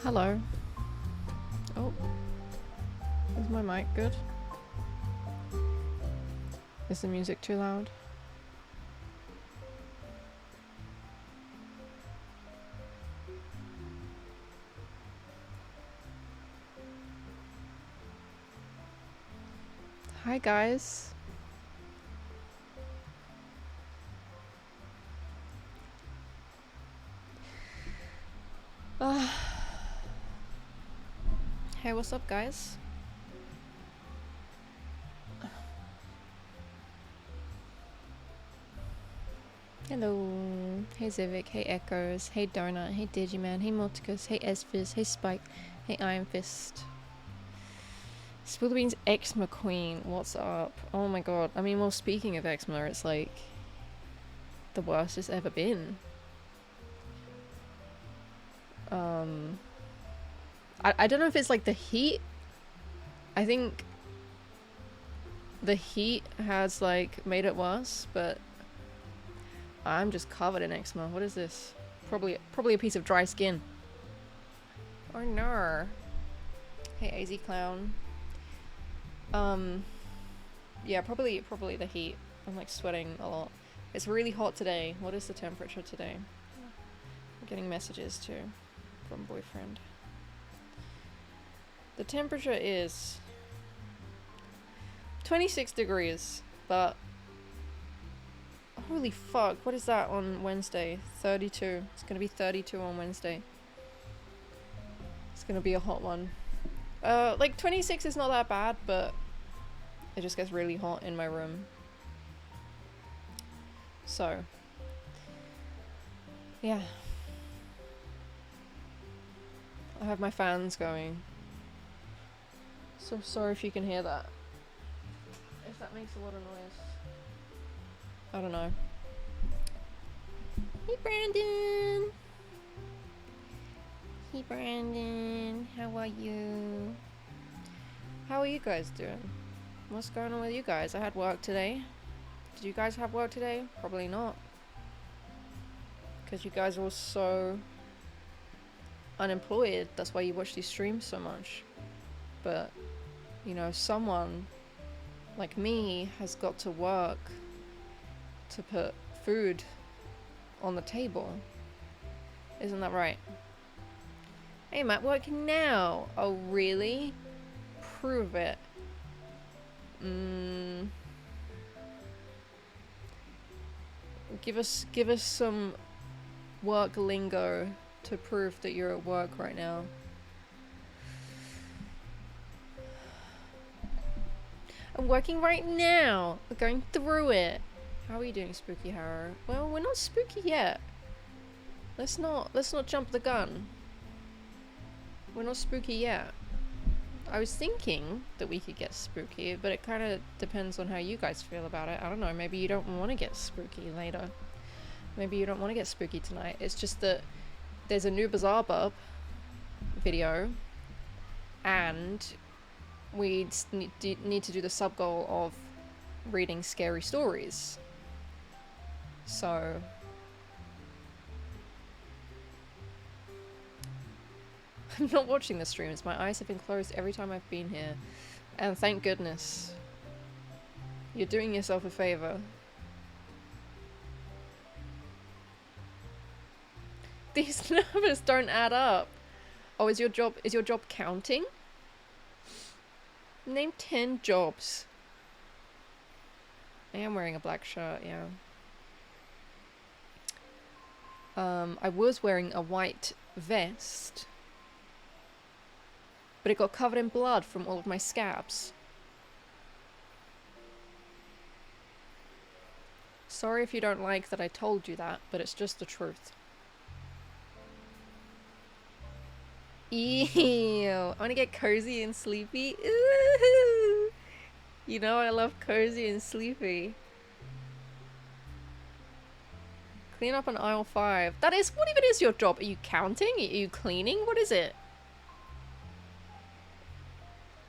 Hello. Oh, is my mic good? Is the music too loud? Hi guys. Hey, what's up guys? Hello. Hey Zivik, hey Echoes, hey Donut, hey Digiman, hey Multicus, hey Esfizz, hey Spike, hey Iron Fist. Spoilerbeans Eczema Queen, what's up? Oh my god. I mean, well, speaking of eczema, it's like the worst it's ever been. I don't know if it's like the heat. I think the heat has like made it worse, but I'm just covered in eczema. What is this? Probably a piece of dry skin. Oh no. Hey AZ Clown. Yeah, probably the heat. I'm like sweating a lot. It's really hot today. What is the temperature today? I'm getting messages too from boyfriend. The temperature is 26 degrees, but holy fuck, what is that on Wednesday? 32. It's gonna be 32 on Wednesday. It's gonna be a hot one. Like 26 is not that bad, but it just gets really hot in my room. So, yeah. I have my fans going. So sorry if you can hear that. If that makes a lot of noise. I don't know. Hey Brandon! Hey Brandon, how are you? How are you guys doing? What's going on with you guys? I had work today. Did you guys have work today? Probably not. Because you guys are all so unemployed. That's why you watch these streams so much. But, you know, someone like me has got to work to put food on the table. Isn't that right? Hey Matt, working now. Oh really? Prove it. Give us some work lingo to prove that you're at work right now. I'm working right now. We're going through it. How are you doing, Spooky Harrow? Well, we're not spooky yet. Let's not jump the gun. We're not spooky yet. I was thinking that we could get spooky, but it kind of depends on how you guys feel about it. I don't know, maybe you don't want to get spooky later. Maybe you don't want to get spooky tonight. It's just that there's a new Bazaar Bub video, and we need to do the sub goal of reading scary stories. So I'm not watching the streams. My eyes have been closed every time I've been here, and thank goodness. You're doing yourself a favor. These numbers don't add up. Oh, is your job counting? Name 10 jobs. I am wearing a black shirt, yeah. I was wearing a white vest, but it got covered in blood from all of my scabs. Sorry if you don't like that I told you that, but it's just the truth. Ew, I want to get cozy and sleepy. Ooh. You know I love cozy and sleepy. Clean up on aisle 5. That is, what even is your job? Are you counting? Are you cleaning? What is it?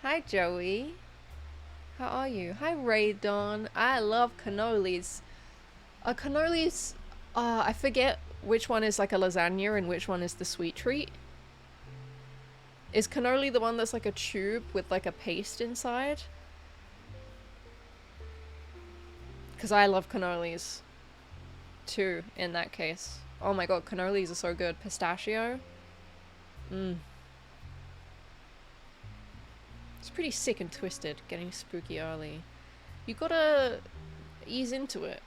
Hi, Joey. How are you? Hi, Raydon. I love cannolis. Cannolis, I forget which one is like a lasagna and which one is the sweet treat. Is cannoli the one that's like a tube with like a paste inside? Because I love cannolis too, in that case. Oh my god, cannolis are so good. Pistachio. Mmm. It's pretty sick and twisted, getting spooky early. You gotta ease into it.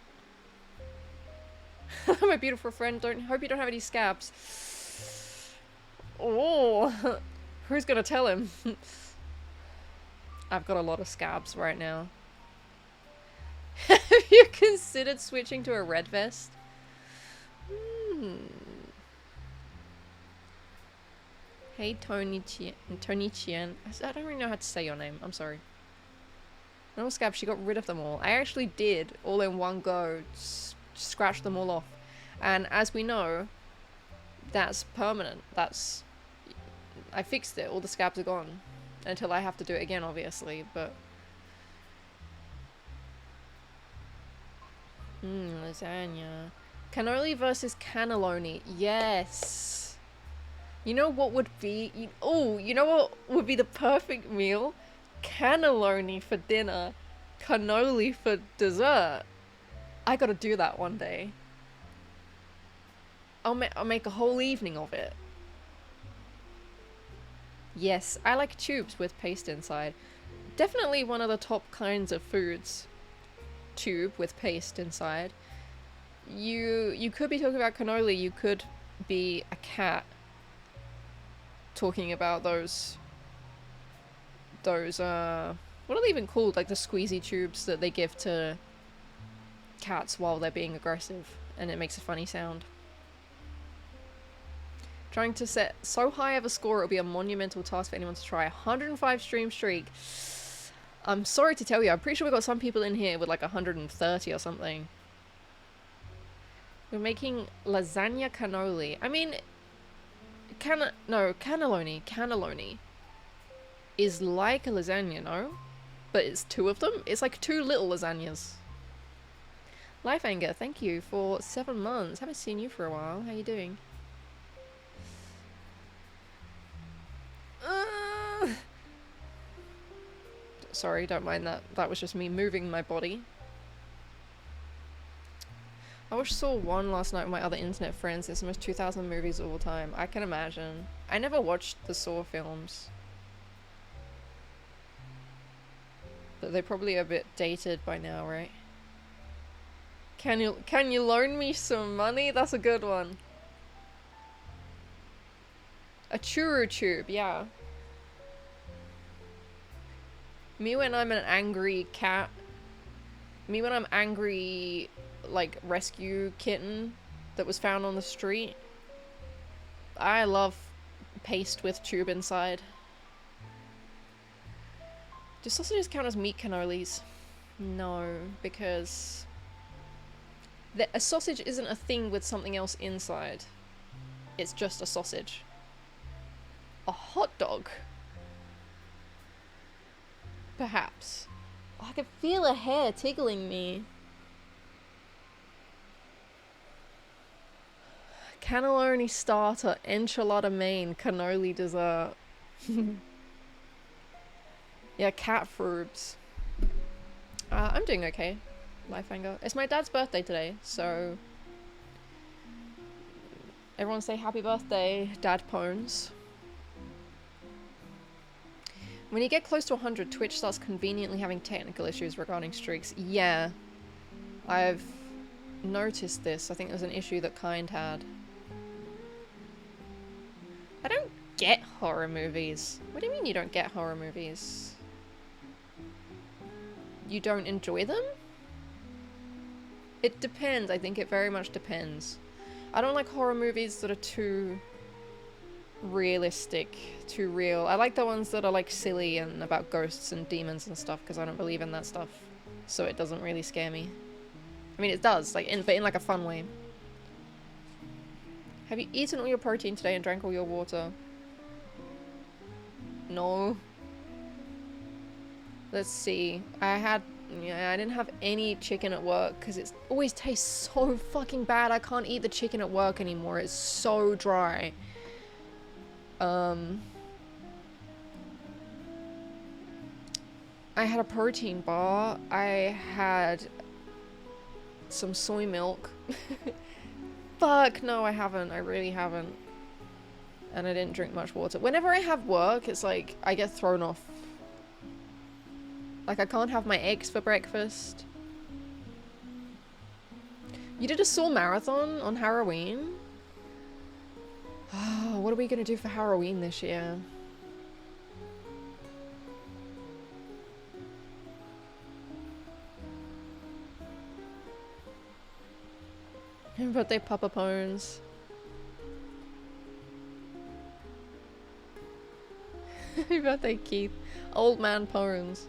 My beautiful friend, hope you don't have any scabs. Oh, who's gonna tell him? I've got a lot of scabs right now. Have you considered switching to a red vest? Hey, Tony Chien. I don't really know how to say your name. I'm sorry. No scabs, she got rid of them all. I actually did, all in one go, scratch them all off. And as we know, that's permanent. I fixed it. All the scabs are gone. Until I have to do it again, obviously, but... lasagna. Cannoli versus cannelloni. Yes! You know what would be... you know what would be the perfect meal? Cannelloni for dinner. Cannoli for dessert. I gotta do that one day. I'll make a whole evening of it. Yes, I like tubes with paste inside. Definitely one of the top kinds of foods. Tube with paste inside. You could be talking about cannoli, you could be a cat talking about those what are they even called? Like the squeezy tubes that they give to cats while they're being aggressive, and it makes a funny sound. Trying to set so high of a score, it'll be a monumental task for anyone to try. 105 stream streak. I'm sorry to tell you, I'm pretty sure we've got some people in here with like 130 or something. We're making lasagna cannoli. I mean, cannelloni is like a lasagna, no? But it's two of them? It's like two little lasagnas. Life Anger, thank you for 7 months. Haven't seen you for a while. How you doing? Sorry, don't mind that. That was just me moving my body. I watched Saw 1 last night with my other internet friends. It's the most 2000 movies of all time. I can imagine. I never watched the Saw films. But they're probably a bit dated by now, right? Can you loan me some money? That's a good one. A churro tube, yeah. Me when I'm an angry cat. Me when I'm angry, like, rescue kitten that was found on the street. I love paste with tube inside. Do sausages count as meat cannolis? No, because... a sausage isn't a thing with something else inside. It's just a sausage. A hot dog? Perhaps. Oh, I can feel a hair tickling me. Cannelloni starter, enchilada main, cannoli dessert. Yeah, cat frubes. I'm doing okay. Life Anger. It's my dad's birthday today, so... Everyone say happy birthday, Dad Pones. When you get close to 100, Twitch starts conveniently having technical issues regarding streaks. Yeah. I've noticed this. I think there's an issue that Kind had. I don't get horror movies. What do you mean you don't get horror movies? You don't enjoy them? It depends. I think it very much depends. I don't like horror movies that are too realistic, too real. I like the ones that are like silly and about ghosts and demons and stuff because I don't believe in that stuff. So it doesn't really scare me. I mean, it does, like, but in like a fun way. Have you eaten all your protein today and drank all your water? No. Let's see. I didn't have any chicken at work because it always tastes so fucking bad. I can't eat the chicken at work anymore. It's so dry. I had a protein bar. I had some soy milk. Fuck, no, I haven't. I really haven't. And I didn't drink much water. Whenever I have work, it's like I get thrown off. Like, I can't have my eggs for breakfast. You did a Saw marathon on Halloween? Oh, what are we gonna do for Halloween this year? Happy birthday, Papa Pones. Happy birthday, Keith. Old man Pones.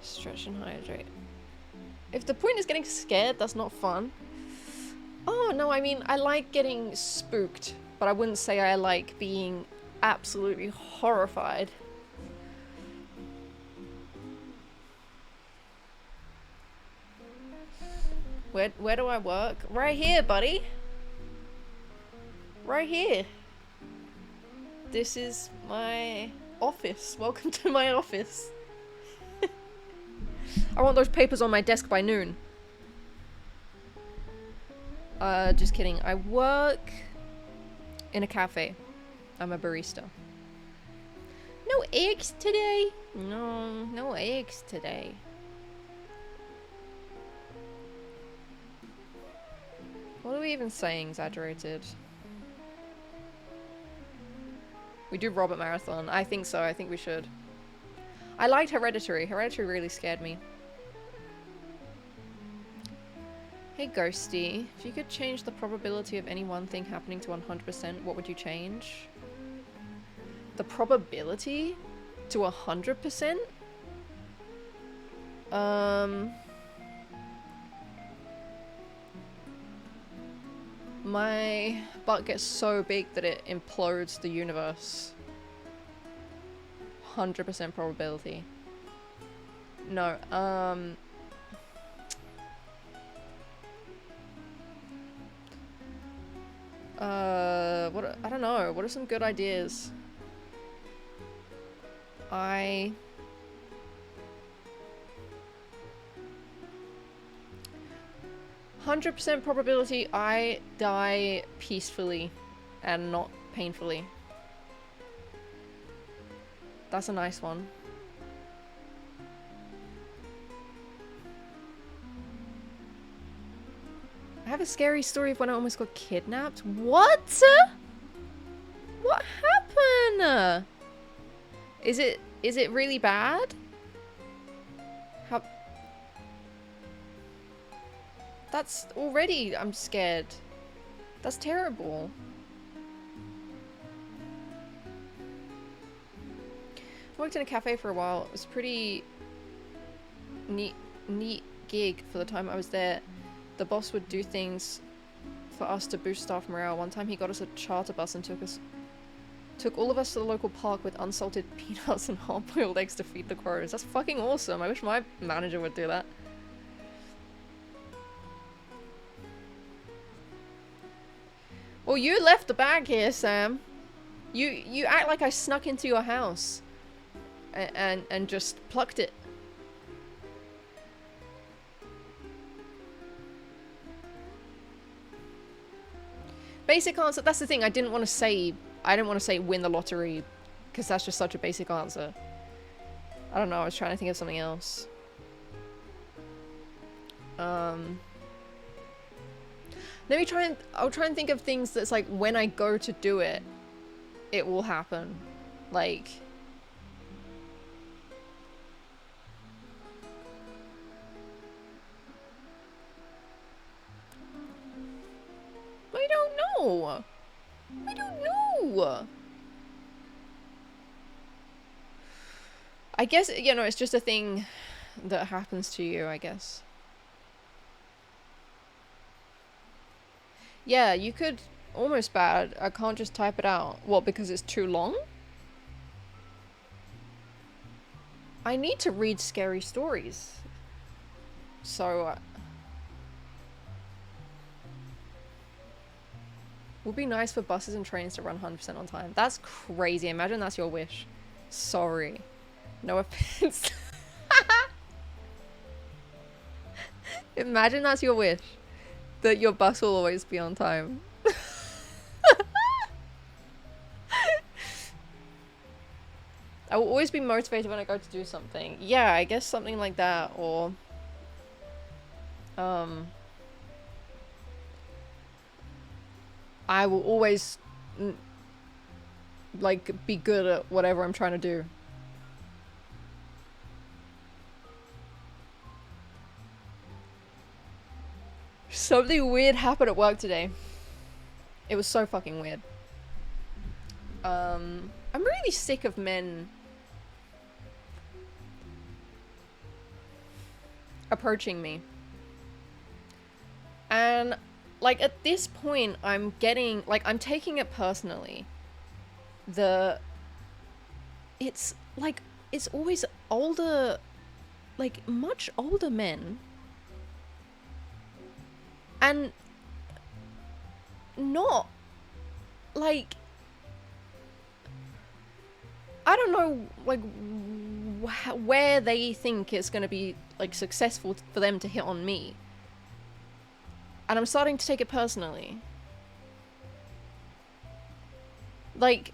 Stretch and hydrate. If the point is getting scared, that's not fun. Oh, no, I mean, I like getting spooked, but I wouldn't say I like being absolutely horrified. Where do I work? Right here, buddy. Right here. This is my office. Welcome to my office. I want those papers on my desk by noon. Just kidding. I work in a cafe. I'm a barista. No eggs today? No, no eggs today. What are we even saying exaggerated? We do Robert Marathon. I think so. I think we should. I liked Hereditary. Hereditary really scared me. Hey Ghosty, if you could change the probability of any one thing happening to 100%, what would you change? The probability to 100%? My butt gets so big that it implodes the universe. 100% probability. No, I don't know. What are some good ideas? 100% probability I die peacefully and not painfully. That's a nice one. I have a scary story of when I almost got kidnapped. What? What happened? Is it really bad? How? That's already, I'm scared. That's terrible. I worked in a cafe for a while. It was a pretty neat gig for the time I was there. The boss would do things for us to boost staff morale. One time he got us a charter bus and took all of us to the local park with unsalted peanuts and hard-boiled eggs to feed the crows. That's fucking awesome. I wish my manager would do that. Well, you left the bag here, Sam. You act like I snuck into your house and just plucked it. Basic answer. That's the thing. I didn't want to say win the lottery, because that's just such a basic answer. I don't know. I was trying to think of something else. Let me try and I'll try and think of things that's like when I go to do it, it will happen. Like, I don't know. I don't know. I guess, you know, it's just a thing that happens to you, I guess. Yeah, you could almost bad. I can't just type it out. What, because it's too long? I need to read scary stories. So, would be nice for buses and trains to run 100% on time. That's crazy. Imagine that's your wish. Sorry. No offense. Imagine that's your wish. That your bus will always be on time. I will always be motivated when I go to do something. Yeah, I guess something like that, or I will always like be good at whatever I'm trying to do. Something weird happened at work today. It was so fucking weird. I'm really sick of men approaching me. And like at this point I'm getting like I'm taking it personally. It's like it's always older, like much older men. And not like I don't know like where they think it's going to be like successful for them to hit on me. And I'm starting to take it personally. Like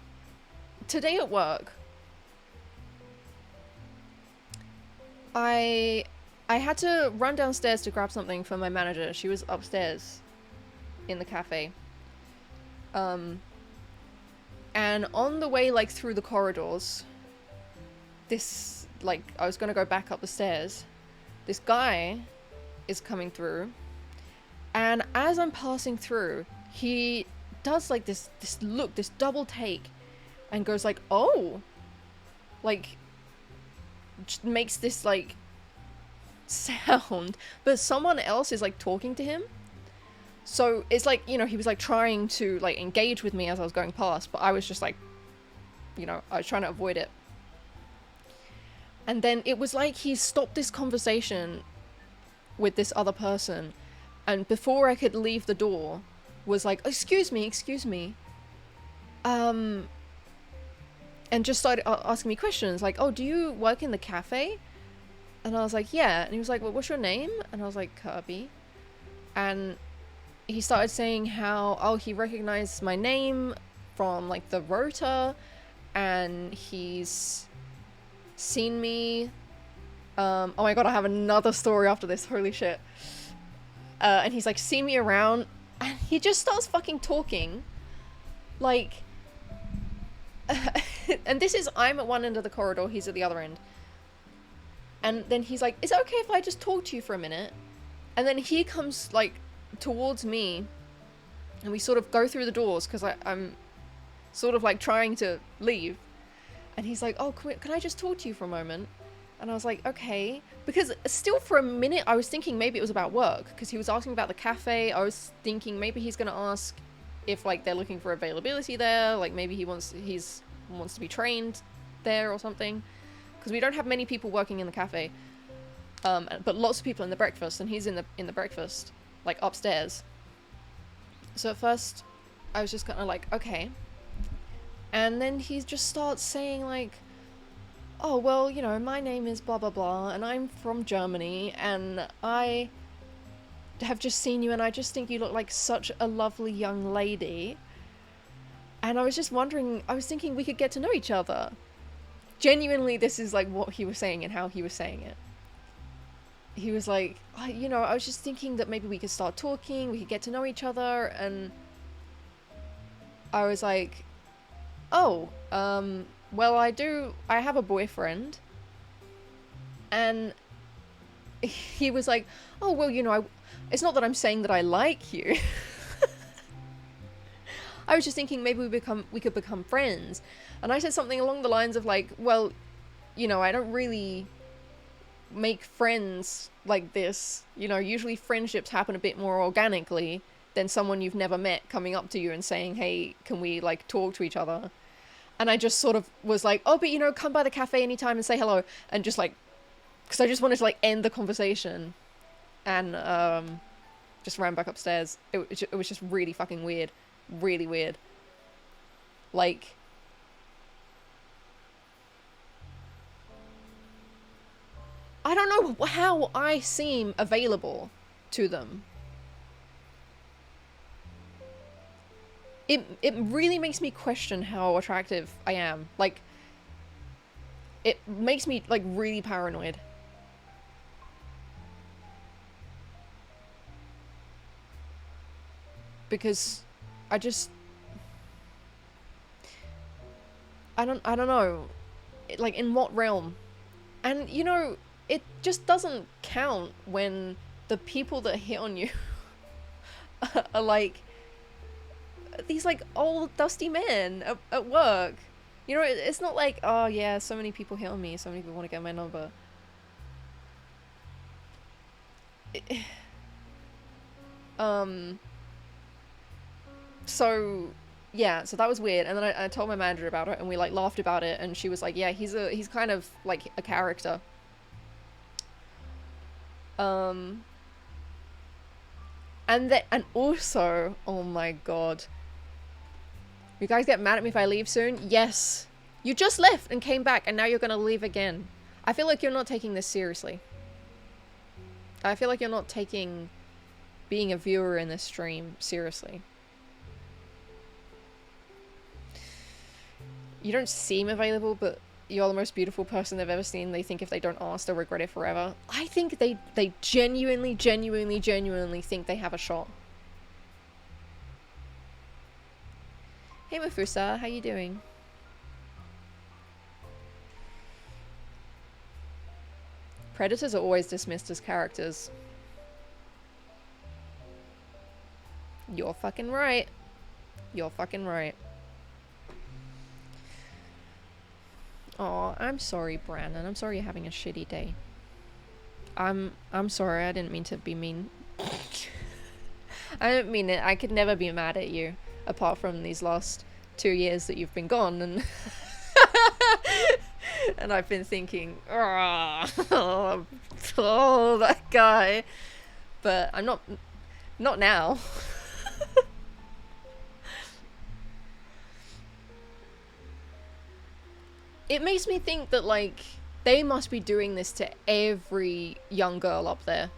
today at work I had to run downstairs to grab something for my manager. She was upstairs in the cafe. And on the way, like, through the corridors, this, like, I was gonna go back up the stairs. This guy is coming through. And as I'm passing through, he does, like, this look, this double take. And goes, like, oh. Like, just makes this, like, sound, but someone else is like talking to him. So it's like, you know, he was like trying to like engage with me as I was going past, but I was just like, you know, I was trying to avoid it. And then it was like he stopped this conversation with this other person, and before I could leave the door was like, excuse me, and just started asking me questions like, oh, do you work in the cafe? And I was like, yeah. And he was like, well, what's your name? And I was like, Kirby. And he started saying how, oh, he recognized my name from, like, the rota. And he's seen me. Oh my god, I have another story after this. Holy shit. And he's, like, seen me around. And he just starts fucking talking. Like... and this is, I'm at one end of the corridor, he's at the other end. And then he's like, is it okay if I just talk to you for a minute? And then he comes, like, towards me. And we sort of go through the doors, because I'm sort of, like, trying to leave. And he's like, oh, can I just talk to you for a moment? And I was like, okay. Because still for a minute, I was thinking maybe it was about work. Because he was asking about the cafe. I was thinking maybe he's going to ask if, like, they're looking for availability there. Like, maybe he wants to be trained there or something. Because we don't have many people working in the cafe, but lots of people in the breakfast, and he's in the breakfast, like upstairs. So at first, I was just kind of like, okay, and then he just starts saying like, oh well, you know, my name is blah blah blah, and I'm from Germany, and I have just seen you and I just think you look like such a lovely young lady. And I was just wondering, I was thinking we could get to know each other. Genuinely, this is like what he was saying and how he was saying it. He was like, you know, I was just thinking that maybe we could start talking, we could get to know each other, and I was like, oh, well, I have a boyfriend, and he was like, oh, well, you know, it's not that I'm saying that I like you. I was just thinking maybe we could become friends. And I said something along the lines of like, well, you know, I don't really make friends like this. You know, usually friendships happen a bit more organically than someone you've never met coming up to you and saying, hey, can we like talk to each other? And I just sort of was like, oh, but you know, come by the cafe anytime and say hello. And just like, because I just wanted to like end the conversation. And just ran back upstairs. It was just really fucking weird. Really weird. Like, I don't know how I seem available to them. It really makes me question how attractive I am. Like, it makes me like really paranoid. Because I don't know, like in what realm? And you know, it just doesn't count when the people that hit on you are like these like old dusty men at work. You know, it's not like, oh yeah, so many people hit on me, so many people want to get my number. So yeah, so that was weird, and then I told my manager about it, and we like laughed about it, and she was like, yeah, he's kind of like a character. And also, oh my god, you guys get mad at me if I leave soon? Yes, you just left and came back, and now you're gonna leave again. I feel like you're not taking this seriously. I feel like you're not taking being a viewer in this stream seriously. You don't seem available, but you're the most beautiful person they've ever seen. They think if they don't ask, they'll regret it forever. I think they genuinely think they have a shot. Hey Mafusa, how you doing? Predators are always dismissed as characters. You're fucking right. You're fucking right. Oh, I'm sorry, Brandon. I'm sorry you're having a shitty day. I'm sorry. I didn't mean to be mean. I didn't mean it. I could never be mad at you, apart from these last 2 years that you've been gone, and and I've been thinking, oh, that guy. But I'm not now. It makes me think that, like, they must be doing this to every young girl up there.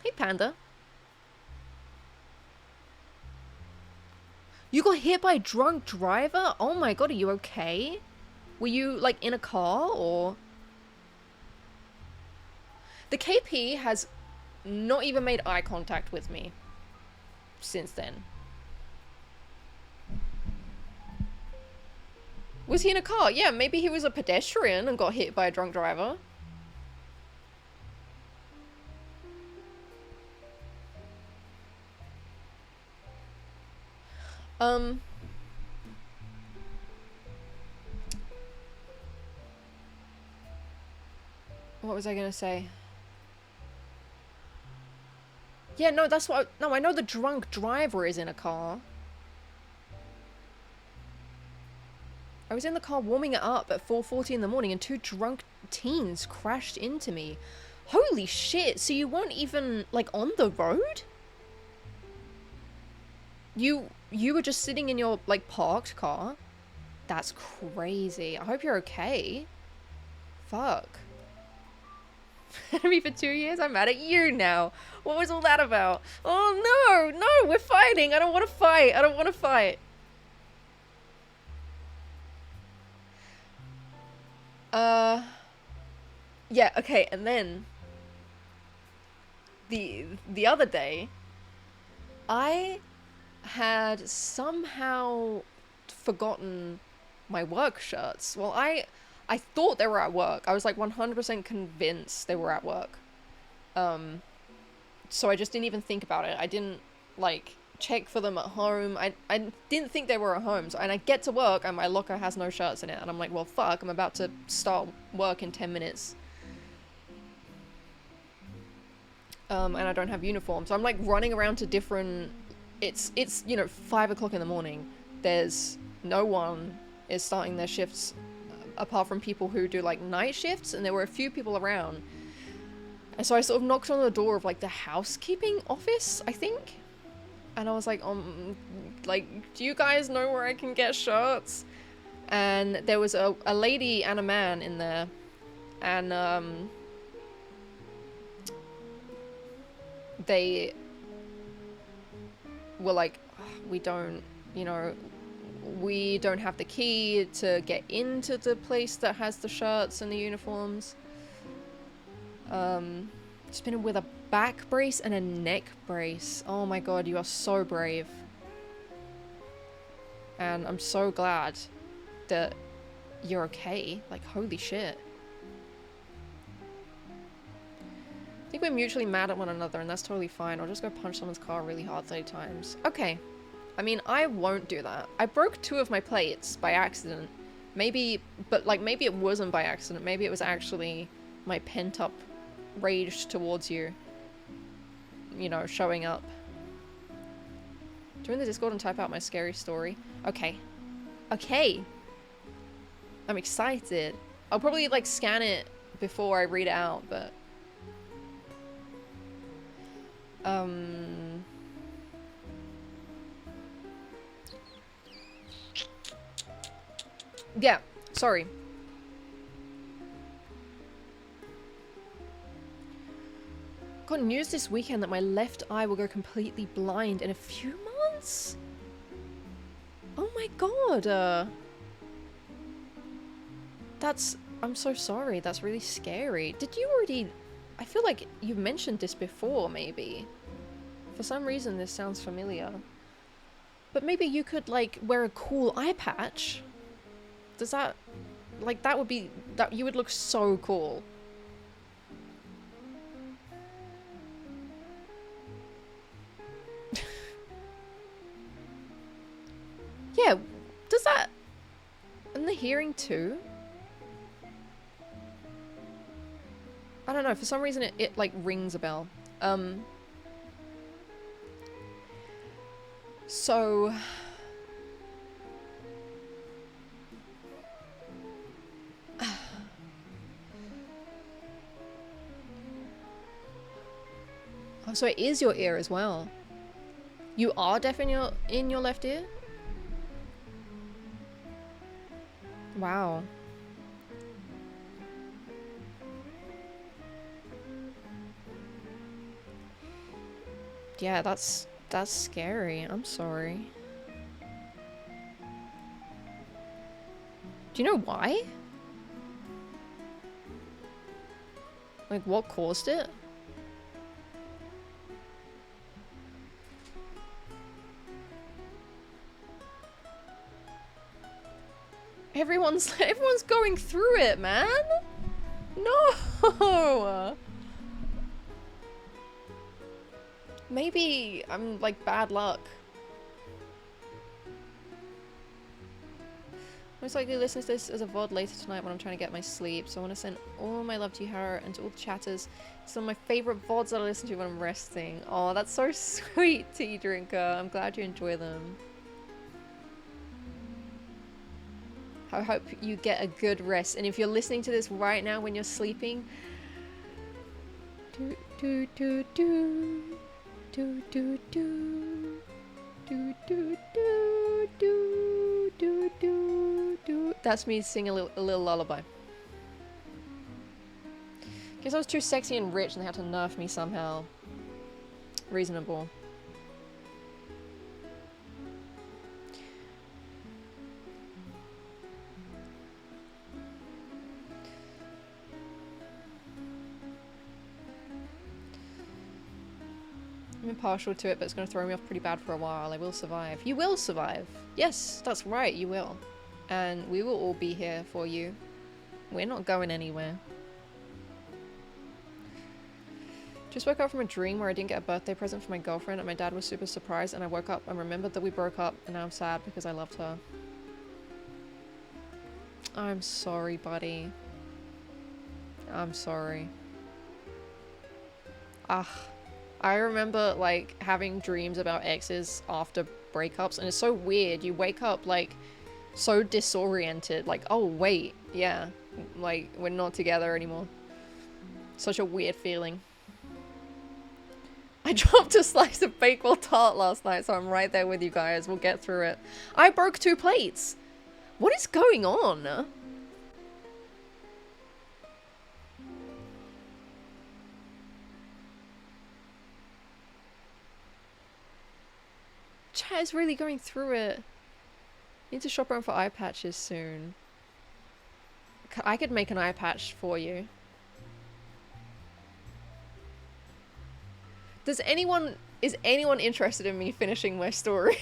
Hey, Panda. You got hit by a drunk driver? Oh my god, are you okay? Were you, like, in a car, or...? The KP has not even made eye contact with me since then. Was he in a car? Yeah, maybe he was a pedestrian and got hit by a drunk driver. What was I gonna say? Yeah, no, that's what no, I know the drunk driver is in a car. I was in the car warming it up at 4:40 in the morning and 2 drunk teens crashed into me. Holy shit, so you weren't even, like, on the road? You were just sitting in your, like, parked car? That's crazy. I hope you're okay. Fuck. mad at me for 2 years? I'm mad at you now. What was all that about? Oh no, no, we're fighting. I don't want to fight. I don't want to fight. Yeah, okay, and then the other day, I had somehow forgotten my work shirts. Well, I thought they were at work. I was like 100% convinced they were at work. So I just didn't even think about it. I didn't like check for them at home. I didn't think they were at home. So, and I get to work and my locker has no shirts in it. And I'm like, well, fuck, I'm about to start work in 10 minutes. And I don't have uniform. So I'm like running around to different... It's you know, 5 o'clock in the morning. There's no one is starting their shifts apart from people who do like night shifts, and there were a few people around. And so I sort of knocked on the door of like the housekeeping office, I think. And I was like, do you guys know where I can get shirts? And there was a lady and a man in there. And they were like, we don't, you know, we don't have the key to get into the place that has the shirts and the uniforms. Spinning with a back brace and a neck brace. Oh my god, you are so brave. And I'm so glad that you're okay. Like, holy shit. I think we're mutually mad at one another, and that's totally fine. I'll just go punch someone's car really hard 30 times. Okay. I mean, I won't do that. I broke 2 of my plates by accident. Maybe, but like, maybe it wasn't by accident. Maybe it was actually my pent-up rage towards you. You know, showing up. Join the Discord and type out my scary story. Okay. Okay. I'm excited. I'll probably, like, scan it before I read it out, but... Yeah, sorry. Got news this weekend that my left eye will go completely blind in a few months? Oh my god, that's... I'm so sorry, that's really scary. Did you already... I feel like you mentioned this before, maybe. For some reason this sounds familiar. But maybe you could, like, wear a cool eye patch. Does that... like, that would be... that you would look so cool. Yeah, does that... and the hearing too? I don't know, for some reason it like rings a bell. So... oh, so it is your ear as well. You are deaf in your left ear? Wow. Yeah, that's scary. I'm sorry. Do you know why? Like, what caused it? Everyone's going through it, man. No. Maybe I'm like bad luck. Most likely listen to this as a VOD later tonight when I'm trying to get my sleep. So I want to send all my love to you, Hara, and to all the chatters. Some of my favorite VODs that I listen to when I'm resting. Oh, that's so sweet, Tea Drinker. I'm glad you enjoy them. I hope you get a good rest. And if you're listening to this right now when you're sleeping, do do do do do do do do do do do do do do. That's me singing a little lullaby. Guess I was too sexy and rich and they had to nerf me somehow. Reasonable. I'm impartial to it, but it's going to throw me off pretty bad for a while. I will survive. You will survive! Yes, that's right, you will. And we will all be here for you. We're not going anywhere. Just woke up from a dream where I didn't get a birthday present for my girlfriend and my dad was super surprised, and I woke up and remembered that we broke up and now I'm sad because I loved her. I'm sorry, buddy. I'm sorry. I remember, like, having dreams about exes after breakups, and it's so weird. You wake up, like, so disoriented. Like, oh, wait, yeah. Like, we're not together anymore. Such a weird feeling. I dropped a slice of Bakewell tart last night, so I'm right there with you guys. We'll get through it. I broke 2 plates! What is going on? Chat is really going through it. Need to shop around for eye patches soon. I could make an eye patch for you. Is anyone interested in me finishing my story?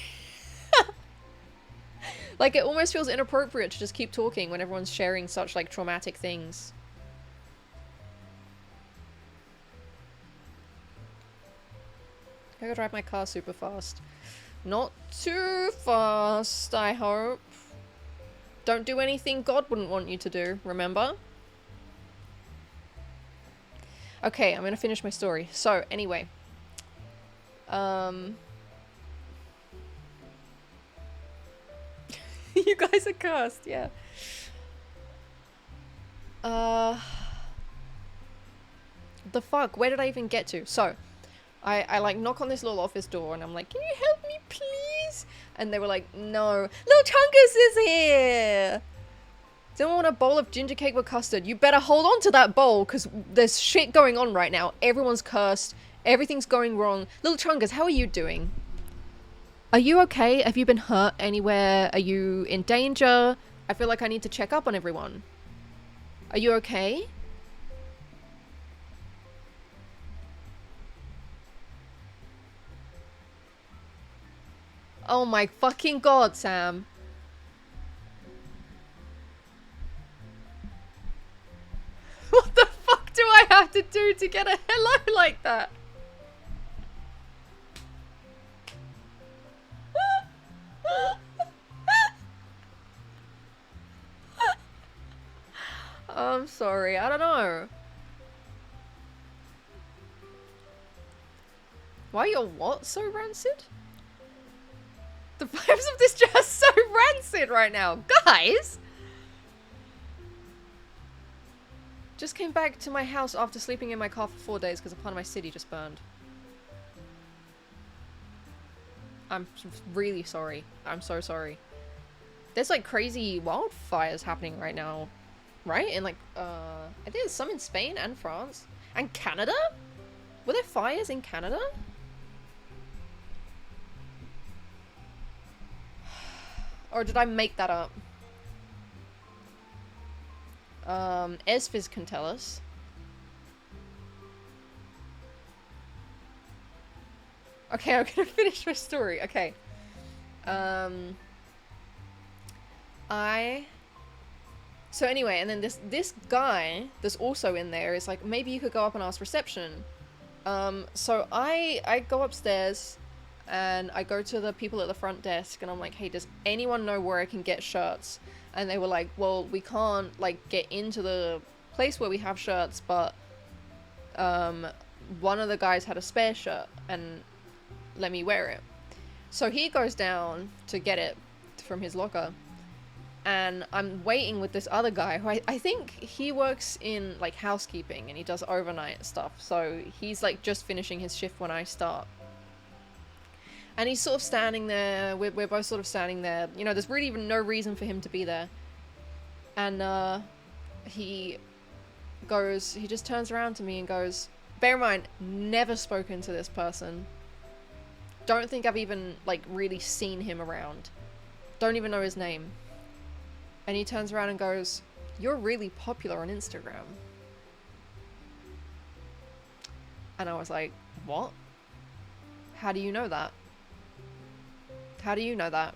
Like, it almost feels inappropriate to just keep talking when everyone's sharing such, like, traumatic things. I gotta drive my car super fast. Not too fast, I hope. Don't do anything God wouldn't want you to do, remember? Okay, I'm gonna finish my story. So, anyway. You guys are cursed, yeah. The fuck? Where did I even get to? So, I like knock on this little office door and I'm like, can you help me please? And they were like, no. Little Chungus is here! Don't want a bowl of ginger cake with custard. You better hold on to that bowl because there's shit going on right now. Everyone's cursed. Everything's going wrong. Little Chungus, how are you doing? Are you okay? Have you been hurt anywhere? Are you in danger? I feel like I need to check up on everyone. Are you okay? Oh my fucking god, Sam. What the fuck do I have to do to get a hello like that? I'm sorry, I don't know. Why are your what so rancid? The vibes of this jazz so rancid right now. Guys! Just came back to my house after sleeping in my car for 4 days because a part of my city just burned. I'm really sorry. I'm so sorry. There's like crazy wildfires happening right now. Right? In like, I think there's some in Spain and France. And Canada? Were there fires in Canada? Or did I make that up? Esfiz can tell us. Okay, I'm gonna finish my story. Okay. So anyway, and then this guy that's also in there is like, maybe you could go up and ask reception. So I go upstairs and I go to the people at the front desk and I'm like, hey, does anyone know where I can get shirts? And they were like, well, we can't like get into the place where we have shirts, but one of the guys had a spare shirt and let me wear it. So he goes down to get it from his locker. And I'm waiting with this other guy who I think he works in like housekeeping and he does overnight stuff. So he's like just finishing his shift when I start. And he's sort of standing there. We're both sort of standing there. You know, there's really even no reason for him to be there. And he he just turns around to me and goes, bear in mind, never spoken to this person. Don't think I've even, like, really seen him around. Don't even know his name. And he turns around and goes, you're really popular on Instagram. And I was like, what? How do you know that? How do you know that?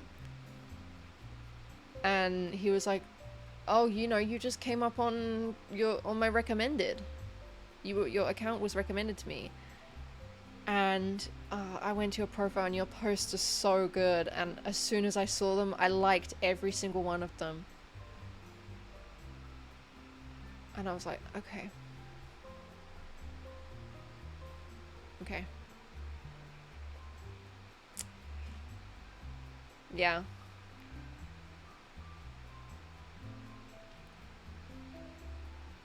And he was like, oh, you know, you just came up on my recommended. Your account was recommended to me. And I went to your profile and your posts are so good. And as soon as I saw them, I liked every single one of them. And I was like, okay. Okay. Yeah.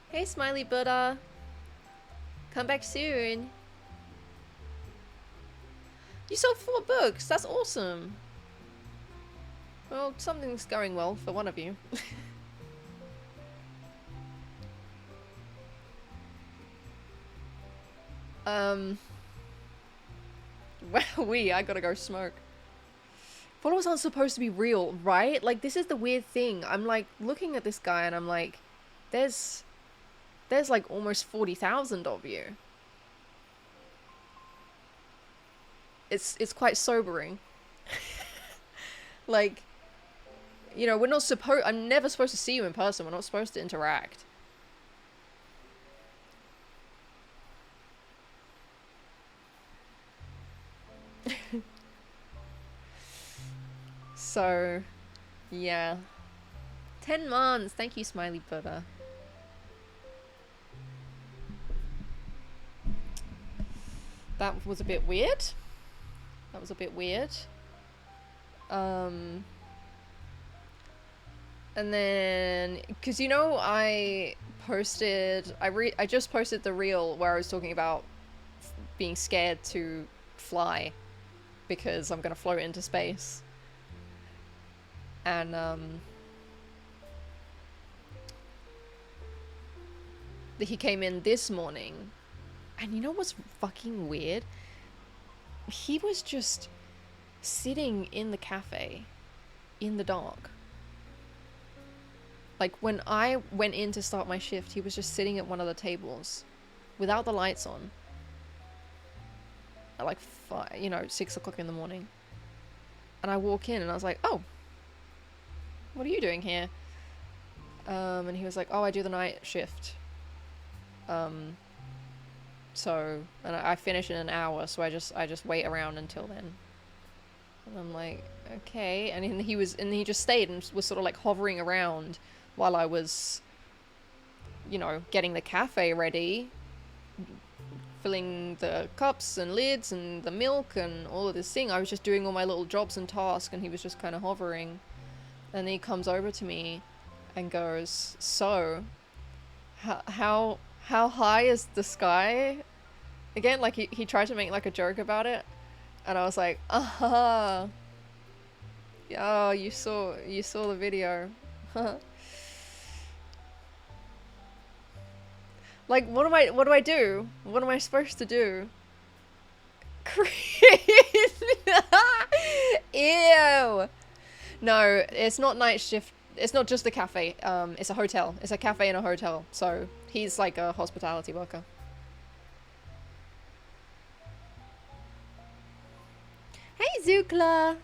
Hey, Smiley Buddha. Come back soon. You sold 4 books. That's awesome. Well, something's going well for one of you. I gotta go smoke. Followers aren't supposed to be real, right? Like, this is the weird thing. I'm like looking at this guy and I'm like, there's like almost 40,000 of you. It's quite sobering. Like, you know, I'm never supposed to see you in person. We're not supposed to interact. So, yeah. 10 months. Thank you, Smiley Buddha. That was a bit weird. That was a bit weird. And then, because you know, I just posted the reel where I was talking about being scared to fly because I'm gonna float into space. And he came in this morning, and you know what's fucking weird? He was just sitting in the cafe in the dark. Like, when I went in to start my shift, he was just sitting at one of the tables without the lights on at like 6 o'clock in the morning. And I walk in and I was like, oh, what are you doing here? And he was like, oh, I do the night shift. So, and I finish in an hour, so I just wait around until then. And I'm like, okay. And then he just stayed and was sort of like hovering around while I was, you know, getting the cafe ready, filling the cups and lids and the milk and all of this thing. I was just doing all my little jobs and tasks, and he was just kind of hovering. And then he comes over to me and goes, so, how high is the sky? Again, like he tried to make like a joke about it. And I was like, oh, you saw the video. Like, what do I do? What am I supposed to do? Ew. No, it's not night shift. It's not just the cafe. It's a hotel. It's a cafe and a hotel. So he's like a hospitality worker. Hey, Zookla.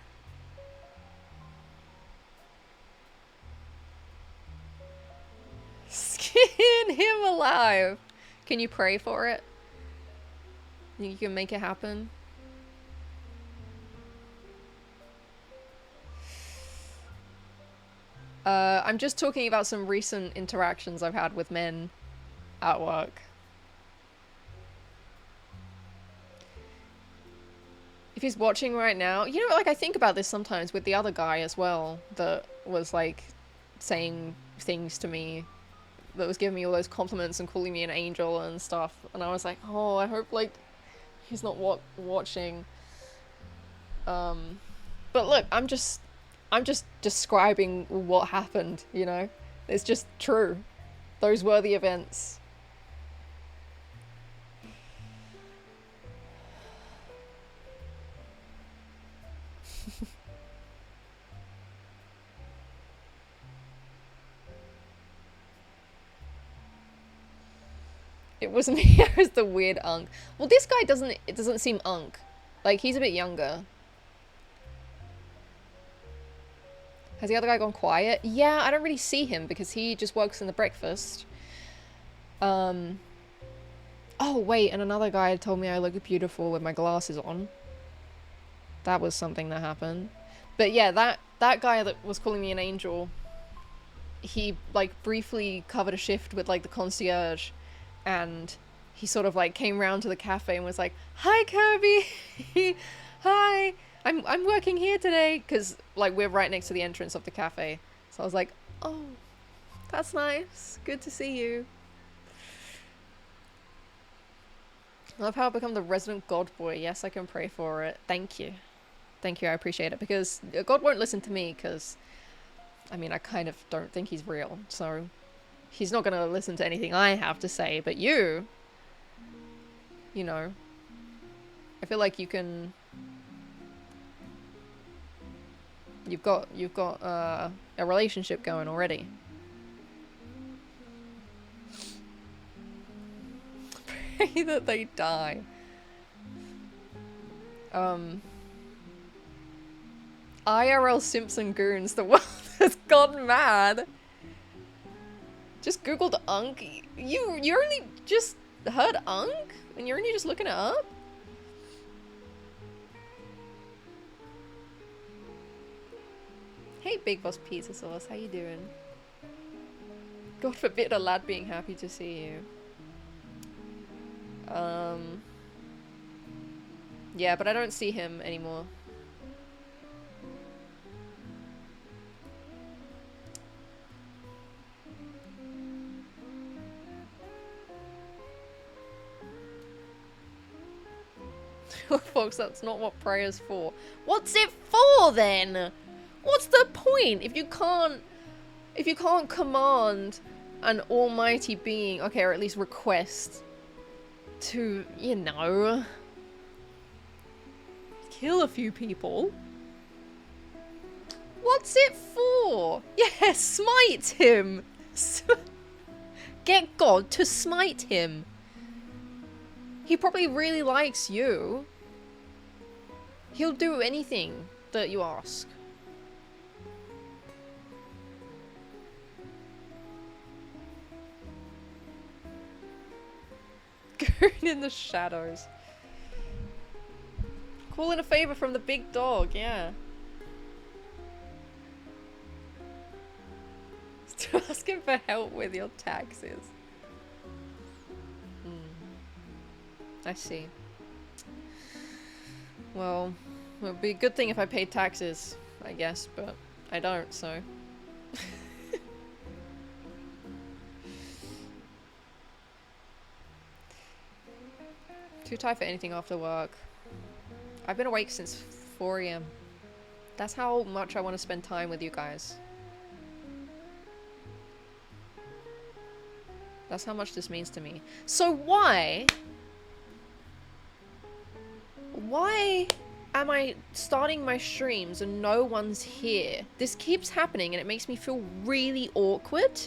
Skin him alive. Can you pray for it? Think you can make it happen? I'm just talking about some recent interactions I've had with men at work. If he's watching right now, you know, like, I think about this sometimes with the other guy as well that was, like, saying things to me, that was giving me all those compliments and calling me an angel and stuff, and I was like, oh, I hope, like, he's not watching. But look, I'm just describing what happened, you know? It's just true. Those were the events. It was me. I was the weird unk. Well, this guy doesn't seem unk. Like, he's a bit younger. Has the other guy gone quiet? Yeah, I don't really see him because he just works in the breakfast. Oh, wait, and another guy told me I look beautiful with my glasses on. That was something that happened. But yeah, that guy that was calling me an angel, he, like, briefly covered a shift with, like, the concierge, and he sort of, like, came round to the cafe and was like, "Hi, Kirby! Hi! I'm working here today," because, like, we're right next to the entrance of the cafe. So I was like, "Oh, that's nice. Good to see you." I love how I've become the resident God boy. Yes, I can pray for it. Thank you. Thank you, I appreciate it. Because God won't listen to me, because, I mean, I kind of don't think he's real. So, he's not going to listen to anything I have to say. But you know, I feel like you can... You've got a relationship going already. Pray that they die. IRL Simpson goons, the world has gone mad. Just googled unk. You only just heard unk? And you're only just looking it up? Hey, Big Boss Pizza Sauce, how you doing? God forbid a lad being happy to see you. Yeah, but I don't see him anymore. Folks, that's not what prayer's for. What's it for then? What's the point if you can't command an almighty being, okay, or at least request to, you know, kill a few people? What's it for? Yeah, smite him. Get God to smite him. He probably really likes you. He'll do anything that you ask. Goon in the shadows. Call in a favor from the big dog, yeah. To ask him for help with your taxes. I see. Well, it would be a good thing if I paid taxes, I guess, but I don't, so. Too tired for anything after work. I've been awake since 4 AM. That's how much I want to spend time with you guys. That's how much this means to me. So why am I starting my streams and no one's here? This keeps happening and it makes me feel really awkward.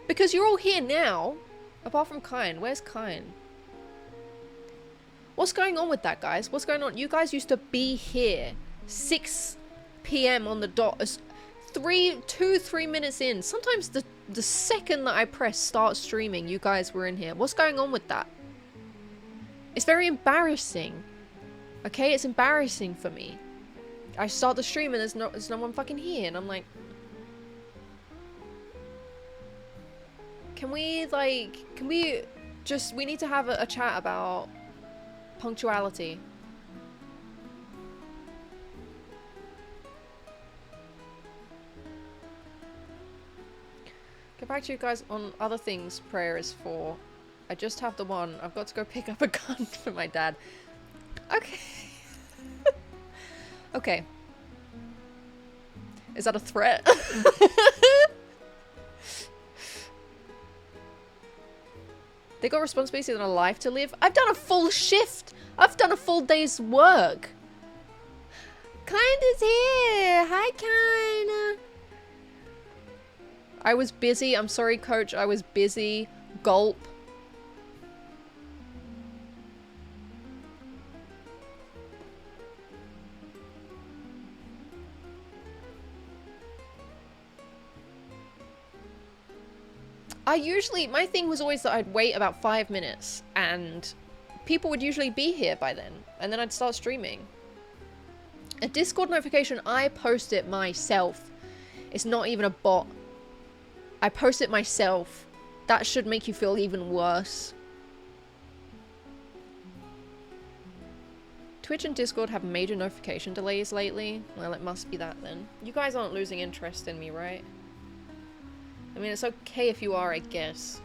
Because you're all here now. Apart from Kine. Where's Kine? What's going on with that, guys? What's going on? You guys used to be here. 6 PM on the dot. 3 minutes in. Sometimes the second that I press start streaming, you guys were in here. What's going on with that? It's very embarrassing. Okay, it's embarrassing for me. I start the stream and there's no one fucking here, and I'm like, we need to have a chat about punctuality. Get back to you guys on other things prayer is for. I just have the one. I've got to go pick up a gun for my dad. Okay. Okay. Is that a threat? They got responsibilities and a life to live. I've done a full shift. I've done a full day's work. Kind is here. Hi, Kind. I was busy. I'm sorry, coach. I was busy. Gulp. My thing was always that I'd wait about 5 minutes and people would usually be here by then, and then I'd start streaming. A Discord notification, I post it myself. It's not even a bot. I post it myself. That should make you feel even worse. Twitch and Discord have major notification delays lately. Well, it must be that then. You guys aren't losing interest in me, right? I mean, it's okay if you are, I guess.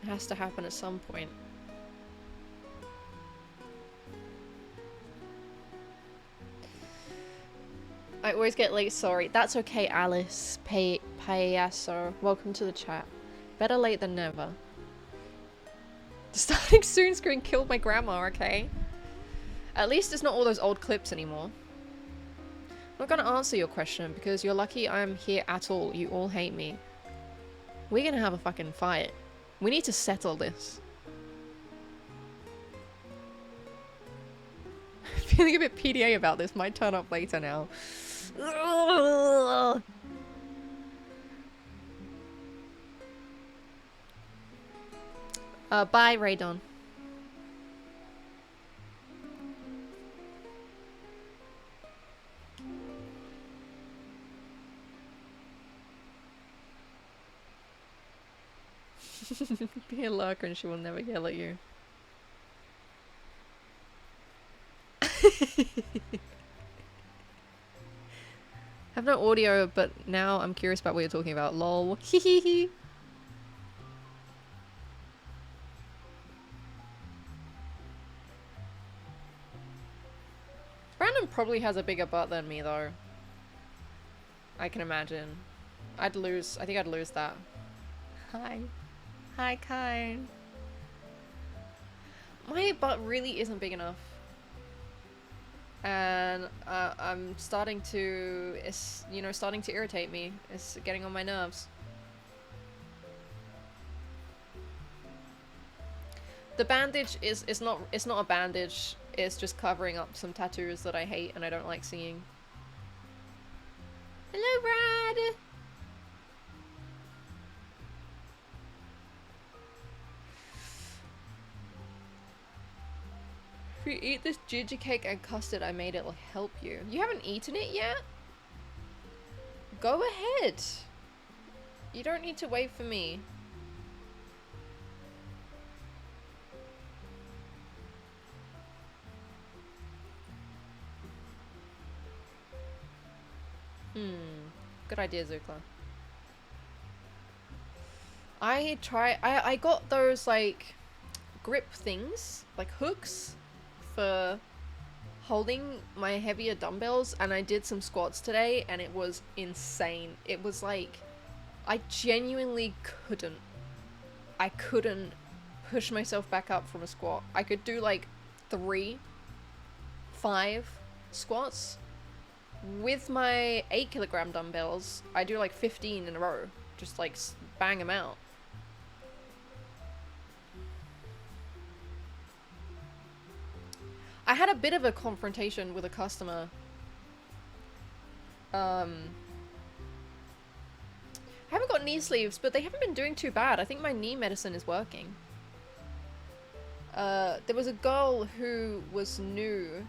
It has to happen at some point. I always get late, sorry. That's okay, Alice. Payaso. Welcome to the chat. Better late than never. The starting soon screen killed my grandma, okay? At least it's not all those old clips anymore. I'm not gonna answer your question because you're lucky I'm here at all. You all hate me. We're gonna have a fucking fight. We need to settle this. Feeling a bit PDA about this. Might turn up later now. Bye, Raydon. Be a lurker and she will never yell at you. I have no audio, but now I'm curious about what you're talking about. Lol. Hehehe. Brandon probably has a bigger butt than me, though. I can imagine. I think I'd lose that. Hi. Hi, Kine. My butt really isn't big enough. And I'm starting to, it's, you know, starting to irritate me. It's getting on my nerves. The bandage it's not a bandage. It's just covering up some tattoos that I hate and I don't like seeing. Hello, Brad. If you eat this ginger cake and custard I made, it'll help you. You haven't eaten it yet? Go ahead. You don't need to wait for me. Good idea, Zookla. I got those, like, grip things, like hooks, for holding my heavier dumbbells, and I did some squats today, and it was insane. It was like, I genuinely couldn't push myself back up from a squat. I could do like 3, 5 squats. With my 8kg dumbbells, I do like 15 in a row. Just like bang them out. I had a bit of a confrontation with a customer. I haven't got knee sleeves, but they haven't been doing too bad. I think my knee medicine is working. There was a girl who was new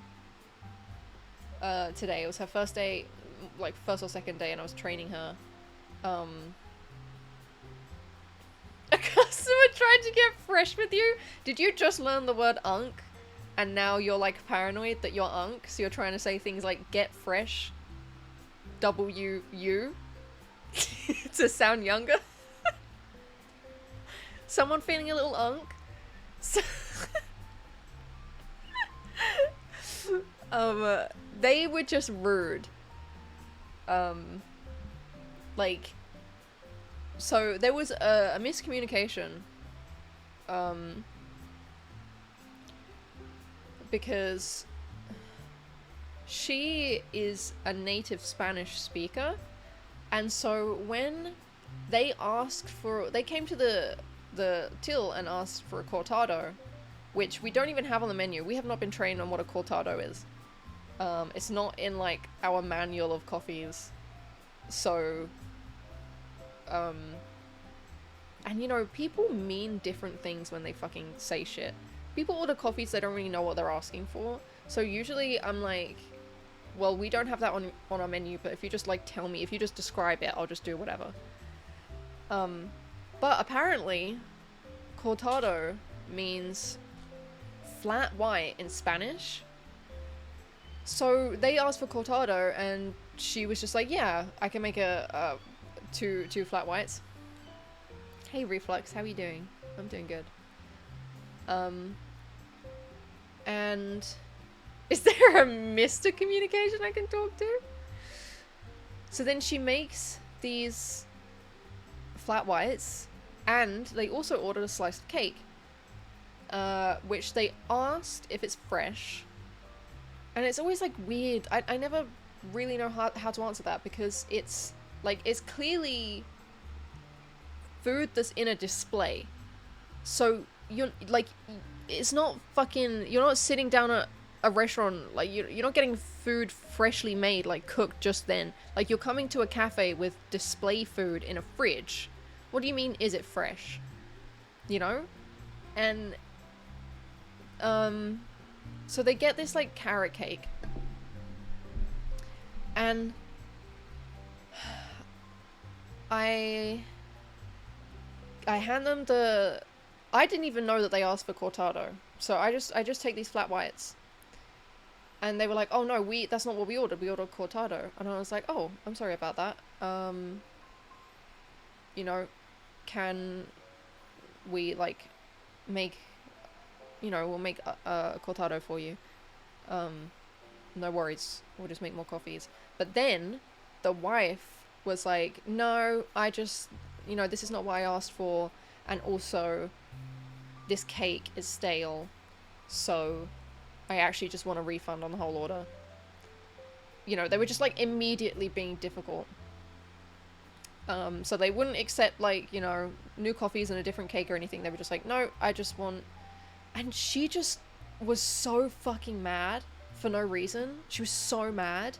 today. It was her first day, like first or second day, and I was training her. A customer tried to get fresh with you? Did you just learn the word unk? And now you're like paranoid that you're unk, so you're trying to say things like get fresh, W-U, to sound younger? Someone feeling a little unk? They were just rude. Like, so there was a miscommunication. Because she is a native Spanish speaker, and so when they came to the till and asked for a cortado, which we don't even have on the menu. We have not been trained on what a cortado is. It's not in like our manual of coffees. So, and you know, people mean different things when they fucking say shit. People order coffees, they don't really know what they're asking for. So usually I'm like, well, we don't have that on our menu, but if you just like tell me, if you just describe it, I'll just do whatever. But apparently, cortado means flat white in Spanish. So they asked for cortado, and she was just like, yeah, I can make two flat whites. Hey Reflux, how are you doing? I'm doing good. And is there a Mr. Communication I can talk to? So then she makes these flat whites, and they also ordered a slice of cake, which they asked if it's fresh. And it's always like weird. I never really know how to answer that, because it's like, it's clearly food that's in a display. So you're like, it's not fucking, you're not sitting down at a restaurant, like you're not getting food freshly made, like cooked just then. Like, you're coming to a cafe with display food in a fridge. What do you mean, is it fresh? You know? And so they get this like carrot cake, and I hand them I didn't even know that they asked for cortado, so I just take these flat whites, and they were like, oh no, that's not what we ordered cortado. And I was like, oh, I'm sorry about that. You know, can we like make, you know, we'll make a cortado for you. No worries, we'll just make more coffees. But then the wife was like, no, I just, you know, this is not what I asked for, and also this cake is stale, so I actually just want a refund on the whole order. You know, they were just like immediately being difficult. So they wouldn't accept like, you know, new coffees and a different cake or anything. They were just like, no, I just want... And she just was so fucking mad for no reason. She was so mad.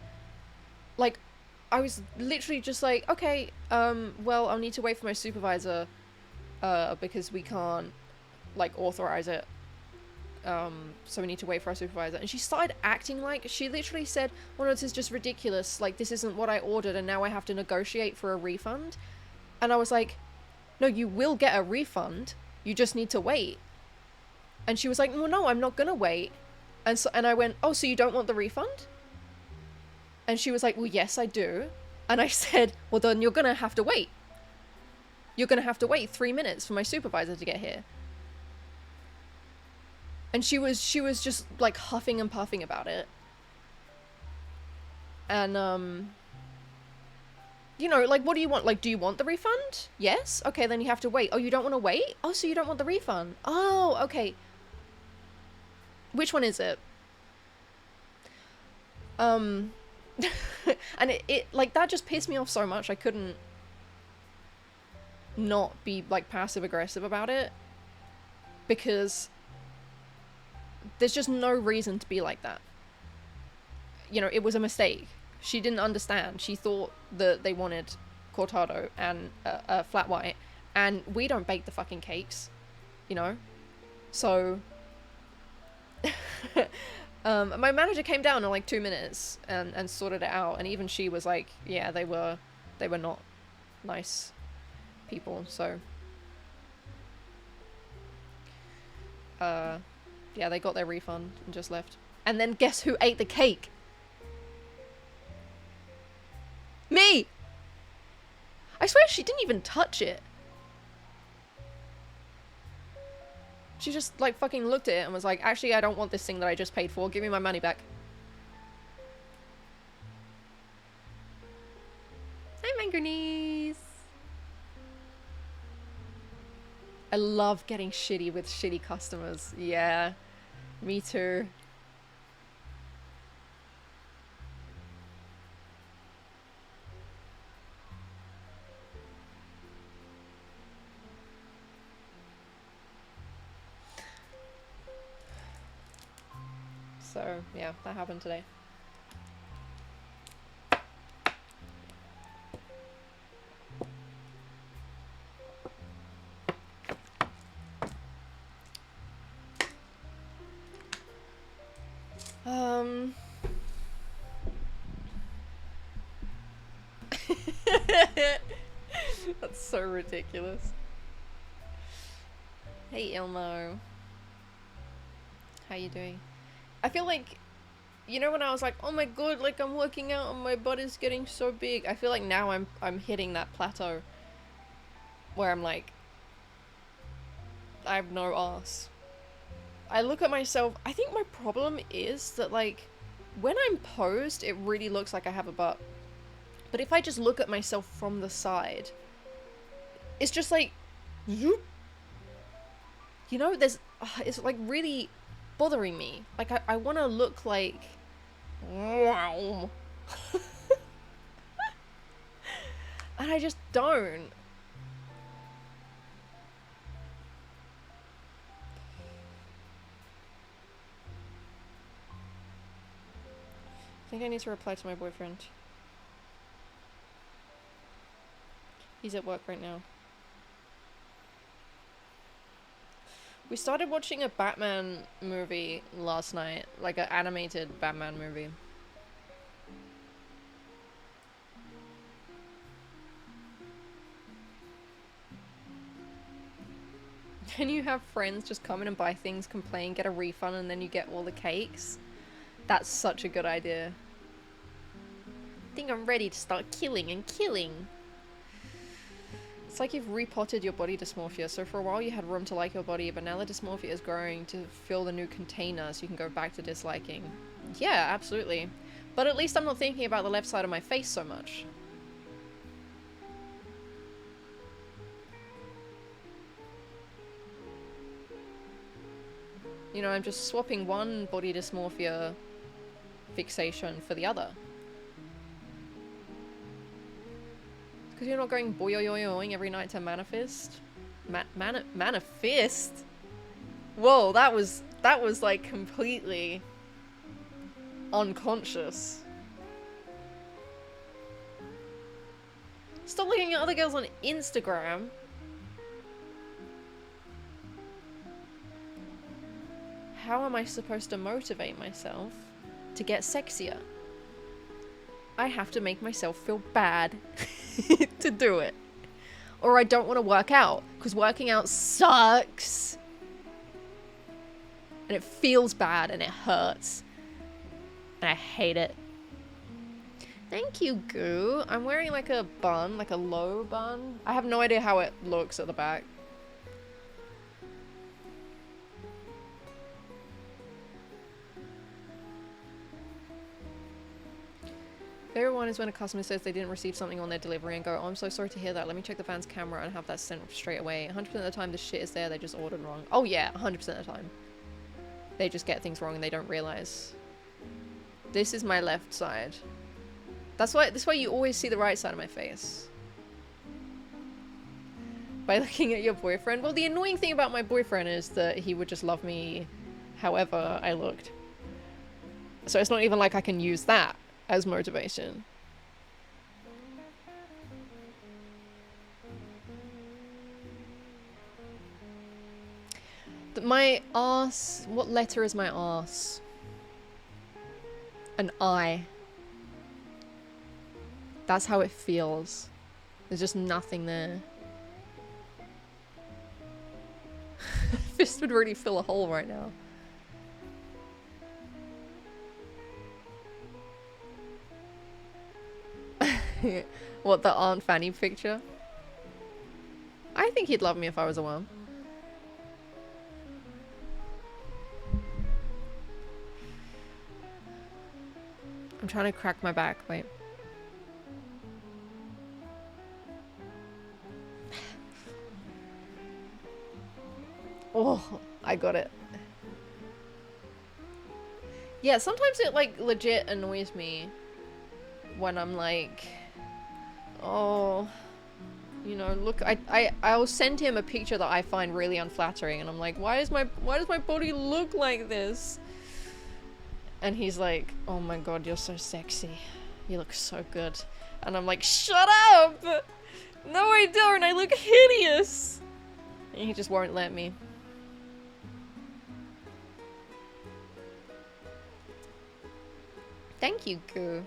Like, I was literally just like, okay, well, I'll need to wait for my supervisor, because we can't, like, authorize it. So we need to wait for our supervisor. And she started acting like, she literally said, well, no, this is just ridiculous. Like, this isn't what I ordered, and now I have to negotiate for a refund. And I was like, no, you will get a refund. You just need to wait. And she was like, well, no, I'm not gonna wait. And I went, oh, so you don't want the refund? And she was like, well, yes, I do. And I said, well, then you're gonna have to wait. You're gonna have to wait 3 minutes for my supervisor to get here. And she was just like huffing and puffing about it. And you know, like, what do you want? Like, do you want the refund? Yes? Okay, then you have to wait. Oh, you don't want to wait? Oh, so you don't want the refund? Oh, okay. Which one is it? And it like, that just pissed me off so much. I couldn't not be like passive aggressive about it, because there's just no reason to be like that. You know, it was a mistake. She didn't understand. She thought that they wanted cortado and a flat white, and we don't bake the fucking cakes, you know? So my manager came down in like 2 minutes and sorted it out, and even she was like, yeah, they were not nice people. So yeah, they got their refund and just left. And then guess who ate the cake? Me! I swear she didn't even touch it. She just like fucking looked at it and was like, actually, I don't want this thing that I just paid for. Give me my money back. Hi, manganese. I love getting shitty with shitty customers. Yeah, me too. So, yeah, that happened today. That's so ridiculous. Hey Ilmo. How you doing? I feel like, you know, when I was like, oh my god, like I'm working out and my body's getting so big, I feel like now I'm hitting that plateau where I'm like, I have no ass. I look at myself, I think my problem is that like, when I'm posed, it really looks like I have a butt. But if I just look at myself from the side, it's just like, zoop. You know, there's, it's like really bothering me. Like I want to look like, wow. And I just don't. I think I need to reply to my boyfriend. He's at work right now. We started watching a Batman movie last night, like an animated Batman movie. Can you have friends just come in and buy things, complain, get a refund, and then you get all the cakes? That's such a good idea. I think I'm ready to start killing and killing. It's like you've repotted your body dysmorphia, so for a while you had room to like your body, but now the dysmorphia is growing to fill the new container so you can go back to disliking. Yeah, absolutely. But at least I'm not thinking about the left side of my face so much. You know, I'm just swapping one body dysmorphia fixation for the other. Because you're not going boing every night to manifest? Manifest? Whoa, that was like completely unconscious. Stop looking at other girls on Instagram. How am I supposed to motivate myself to get sexier? I have to make myself feel bad to do it. Or I don't want to work out, because working out sucks. And it feels bad and it hurts. And I hate it. Thank you, Goo. I'm wearing like a bun, like a low bun. I have no idea how it looks at the back. Favorite one is when a customer says they didn't receive something on their delivery and go, oh, I'm so sorry to hear that. Let me check the van's camera and have that sent straight away. 100% of the time the shit is there, they just ordered wrong. Oh yeah, 100% of the time. They just get things wrong and they don't realize. This is my left side. That's why you always see the right side of my face. By looking at your boyfriend. Well, the annoying thing about my boyfriend is that he would just love me however I looked. So it's not even like I can use that as motivation. My arse, what letter is my arse? An I. That's how it feels. There's just nothing there. Fist would really fill a hole right now. What, the Aunt Fanny picture? I think he'd love me if I was a worm. I'm trying to crack my back, wait. Oh, I got it. Yeah, sometimes it like legit annoys me when I'm like, oh, you know, look, I'll send him a picture that I find really unflattering and I'm like, why does my body look like this? And he's like, oh my god, you're so sexy. You look so good. And I'm like, shut up! No, I don't. I look hideous. And he just won't let me. Thank you, Goo.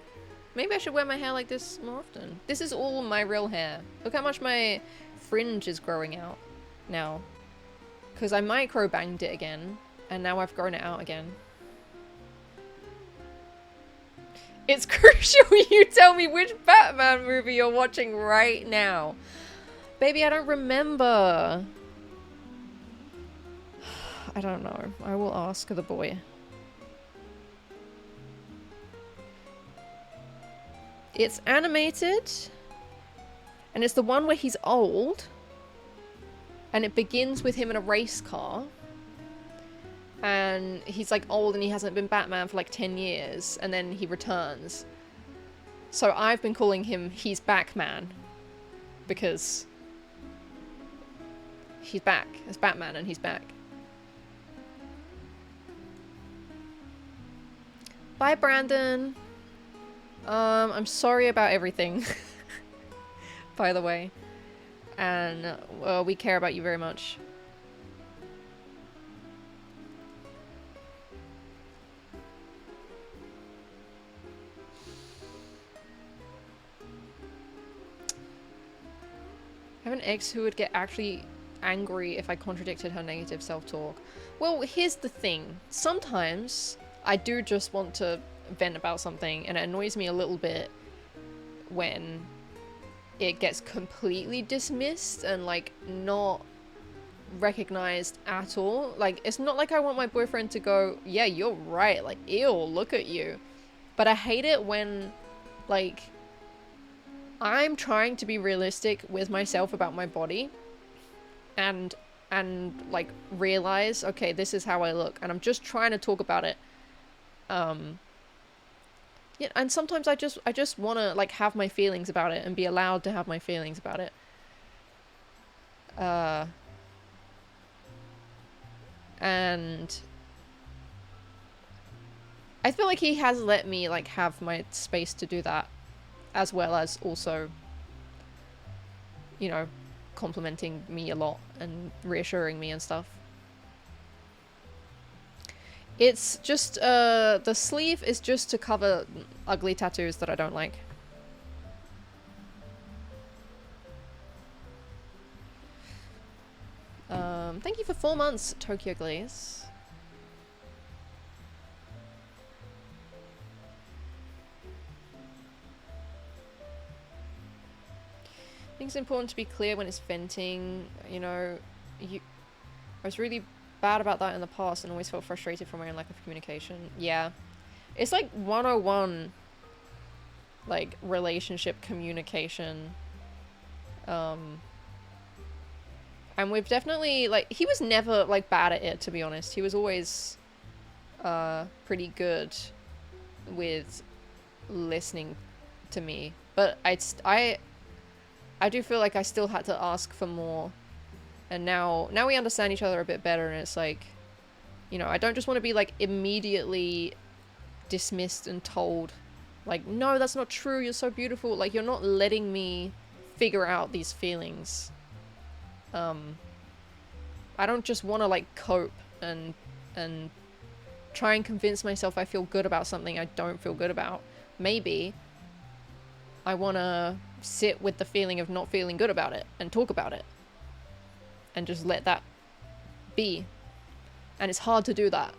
Maybe I should wear my hair like this more often. This is all my real hair. Look how much my fringe is growing out now. Because I micro banged it again, and now I've grown it out again. It's crucial you tell me which Batman movie you're watching right now. Baby, I don't remember. I don't know. I will ask the boy. It's animated, and it's the one where he's old, and it begins with him in a race car, and he's like old and he hasn't been Batman for like 10 years, and then he returns. So I've been calling him He's Backman, because he's back. It's Batman and he's back. Bye, Brandon. I'm sorry about everything, by the way. And, well, we care about you very much. I have an ex who would get actually angry if I contradicted her negative self-talk. Well, here's the thing. Sometimes I do just want to vent about something, and it annoys me a little bit when it gets completely dismissed and like not recognized at all. Like, it's not like I want my boyfriend to go, yeah, you're right, like, ew, look at you. But I hate it when like I'm trying to be realistic with myself about my body and like realize, okay, this is how I look, and I'm just trying to talk about it. Yeah, and sometimes I just want to like have my feelings about it and be allowed to have my feelings about it. And I feel like he has let me like have my space to do that, as well as also, you know, complimenting me a lot and reassuring me and stuff. It's just, the sleeve is just to cover ugly tattoos that I don't like. Thank you for 4 months, Tokyo Glaze. I think it's important to be clear when it's venting, you know, I was really bad about that in the past and always felt frustrated from my own lack of communication. Yeah. It's like 101, like, relationship communication. And we've definitely, like, he was never, like, bad at it, to be honest. He was always, pretty good with listening to me. But I do feel like I still had to ask for more. And now we understand each other a bit better, and it's like, you know, I don't just want to be like immediately dismissed and told like, no, that's not true, you're so beautiful. Like, you're not letting me figure out these feelings. I don't just want to like cope and try and convince myself I feel good about something I don't feel good about. Maybe I want to sit with the feeling of not feeling good about it and talk about it and just let that be. And it's hard to do that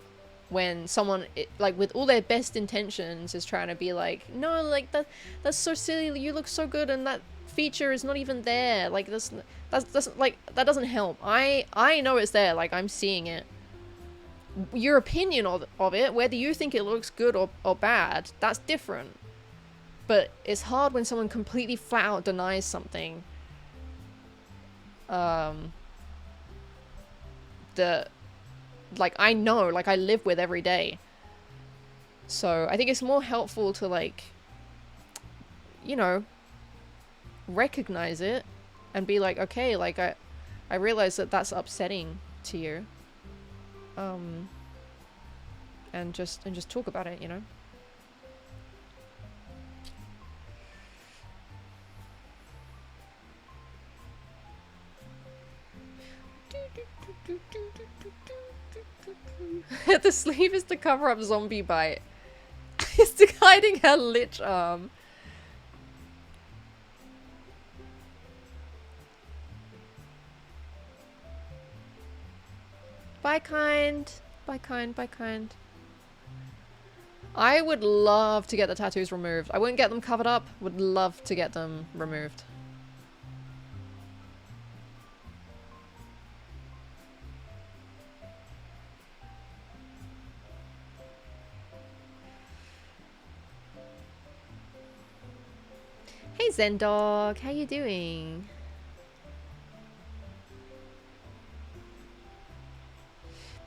when someone, like, with all their best intentions is trying to be like, no, like, that's so silly, you look so good, and that feature is not even there. Like, that's like, that doesn't help. I know it's there, like, I'm seeing it. Your opinion of it, whether you think it looks good or bad, that's different. But it's hard when someone completely flat out denies something. That, like, I know, like, I live with every day. So I think it's more helpful to, like, you know, recognize it and be like, okay, like, I realize that that's upsetting to you. And and just talk about it, you know? The sleeve is to cover up zombie bite. It's hiding her lich arm. Bye, kind. Bye, kind. Bye, kind. I would love to get the tattoos removed. I wouldn't get them covered up. Would love to get them removed. Hey, Zendog. How you doing?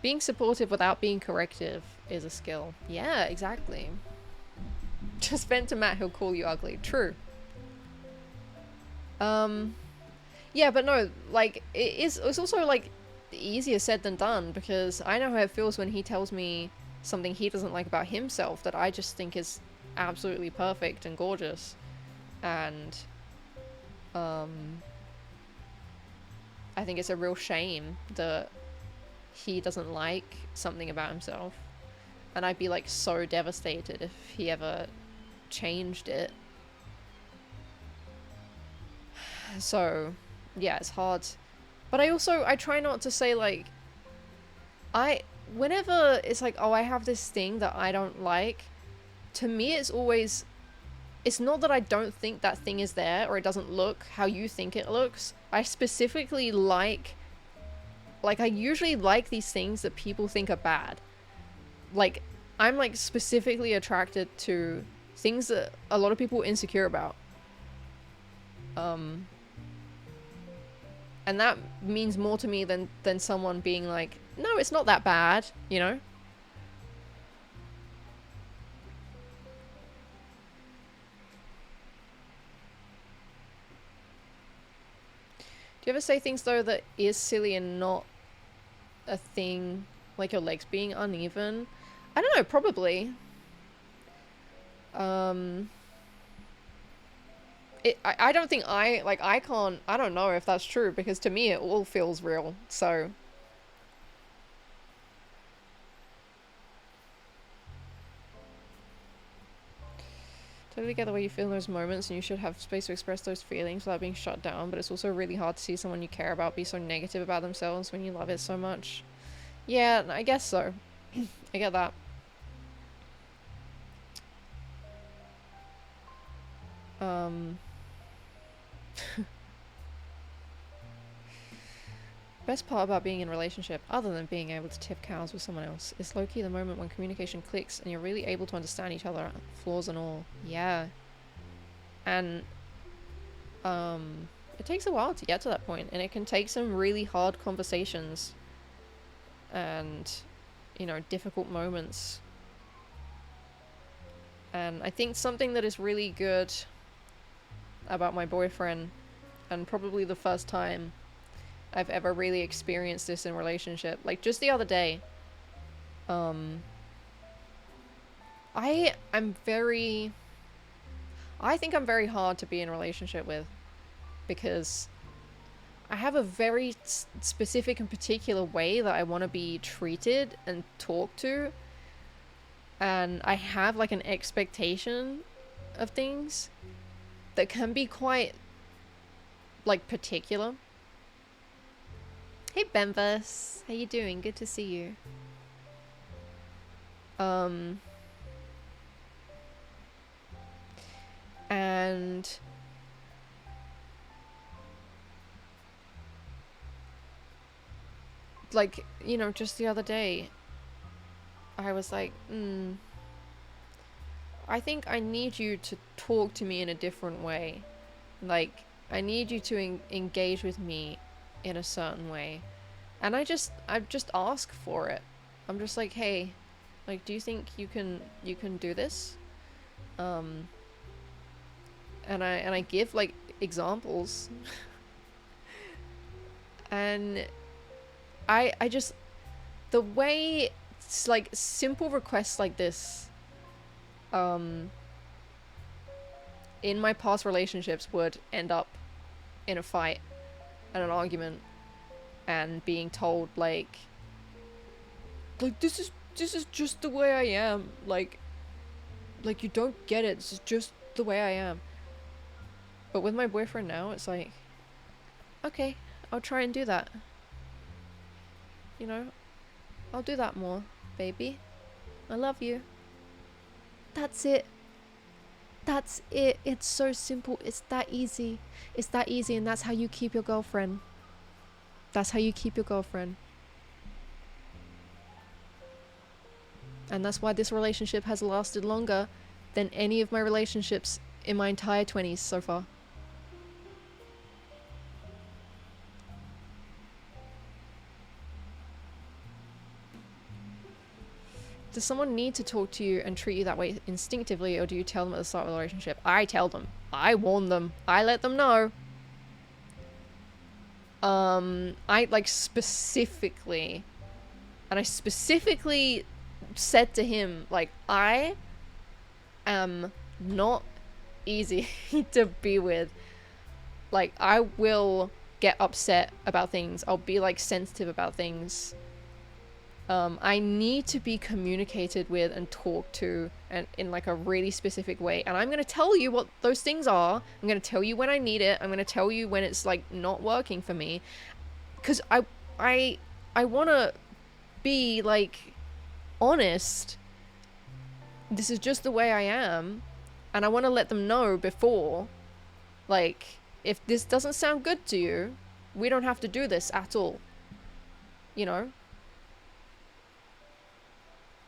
Being supportive without being corrective is a skill. Yeah, exactly. Just vent to Matt, he'll call you ugly. True. Yeah, but no, like, it's also, like, easier said than done, because I know how it feels when he tells me something he doesn't like about himself that I just think is absolutely perfect and gorgeous. And, I think it's a real shame that he doesn't like something about himself. And I'd be, like, so devastated if he ever changed it. So, yeah, it's hard. But I try not to say, like, whenever it's like, oh, I have this thing that I don't like, to me it's always, it's not that I don't think that thing is there or it doesn't look how you think it looks. I specifically like, I usually like these things that people think are bad. Like, I'm, like, specifically attracted to things that a lot of people are insecure about. And that means more to me than someone being like, no, it's not that bad, you know? Do you ever say things, though, that is silly and not a thing, like your legs being uneven? I don't know, probably. I don't think I can't, I don't know if that's true, because to me it all feels real, so. Totally get the way you feel in those moments, and you should have space to express those feelings without being shut down, but it's also really hard to see someone you care about be so negative about themselves when you love it so much. Yeah, I guess so. I get that. Best part about being in a relationship, other than being able to tip cows with someone else, is low-key the moment when communication clicks and you're really able to understand each other, flaws and all. Yeah. And, it takes a while to get to that point, and it can take some really hard conversations and, you know, difficult moments. And I think something that is really good about my boyfriend, and probably the first time I've ever really experienced this in a relationship, like just the other day, I think I'm very hard to be in a relationship with, because I have a very specific and particular way that I want to be treated and talked to, and I have like an expectation of things that can be quite, like, particular. Hey Benvus, how you doing? Good to see you. And like, you know, just the other day I was like, I think I need you to talk to me in a different way. Like, I need you to engage with me in a certain way. And I just ask for it. I'm just like, hey, like, do you think you can do this? And I give, like, examples. And I just, the way like simple requests like this, in my past relationships would end up in a fight and an argument and being told like this is just the way I am, like you don't get it, this is just the way I am. But with my boyfriend now, it's like, okay, I'll try and do that, you know, I'll do that more, baby, I love you. That's it. That's it. It's so simple. It's that easy. It's that easy, and that's how you keep your girlfriend. That's how you keep your girlfriend. And that's why this relationship has lasted longer than any of my relationships in my entire 20s so far. Does someone need to talk to you and treat you that way instinctively, or do you tell them at the start of the relationship? I tell them. I warn them. I let them know. I like specifically, and I specifically said to him, like, I am not easy to be with. Like, I will get upset about things. I'll be like sensitive about things. I need to be communicated with and talked to, and in like a really specific way. And I'm going to tell you what those things are. I'm going to tell you when I need it. I'm going to tell you when it's like not working for me. Because I want to be like honest. This is just the way I am. And I want to let them know before, like, if this doesn't sound good to you, we don't have to do this at all. You know?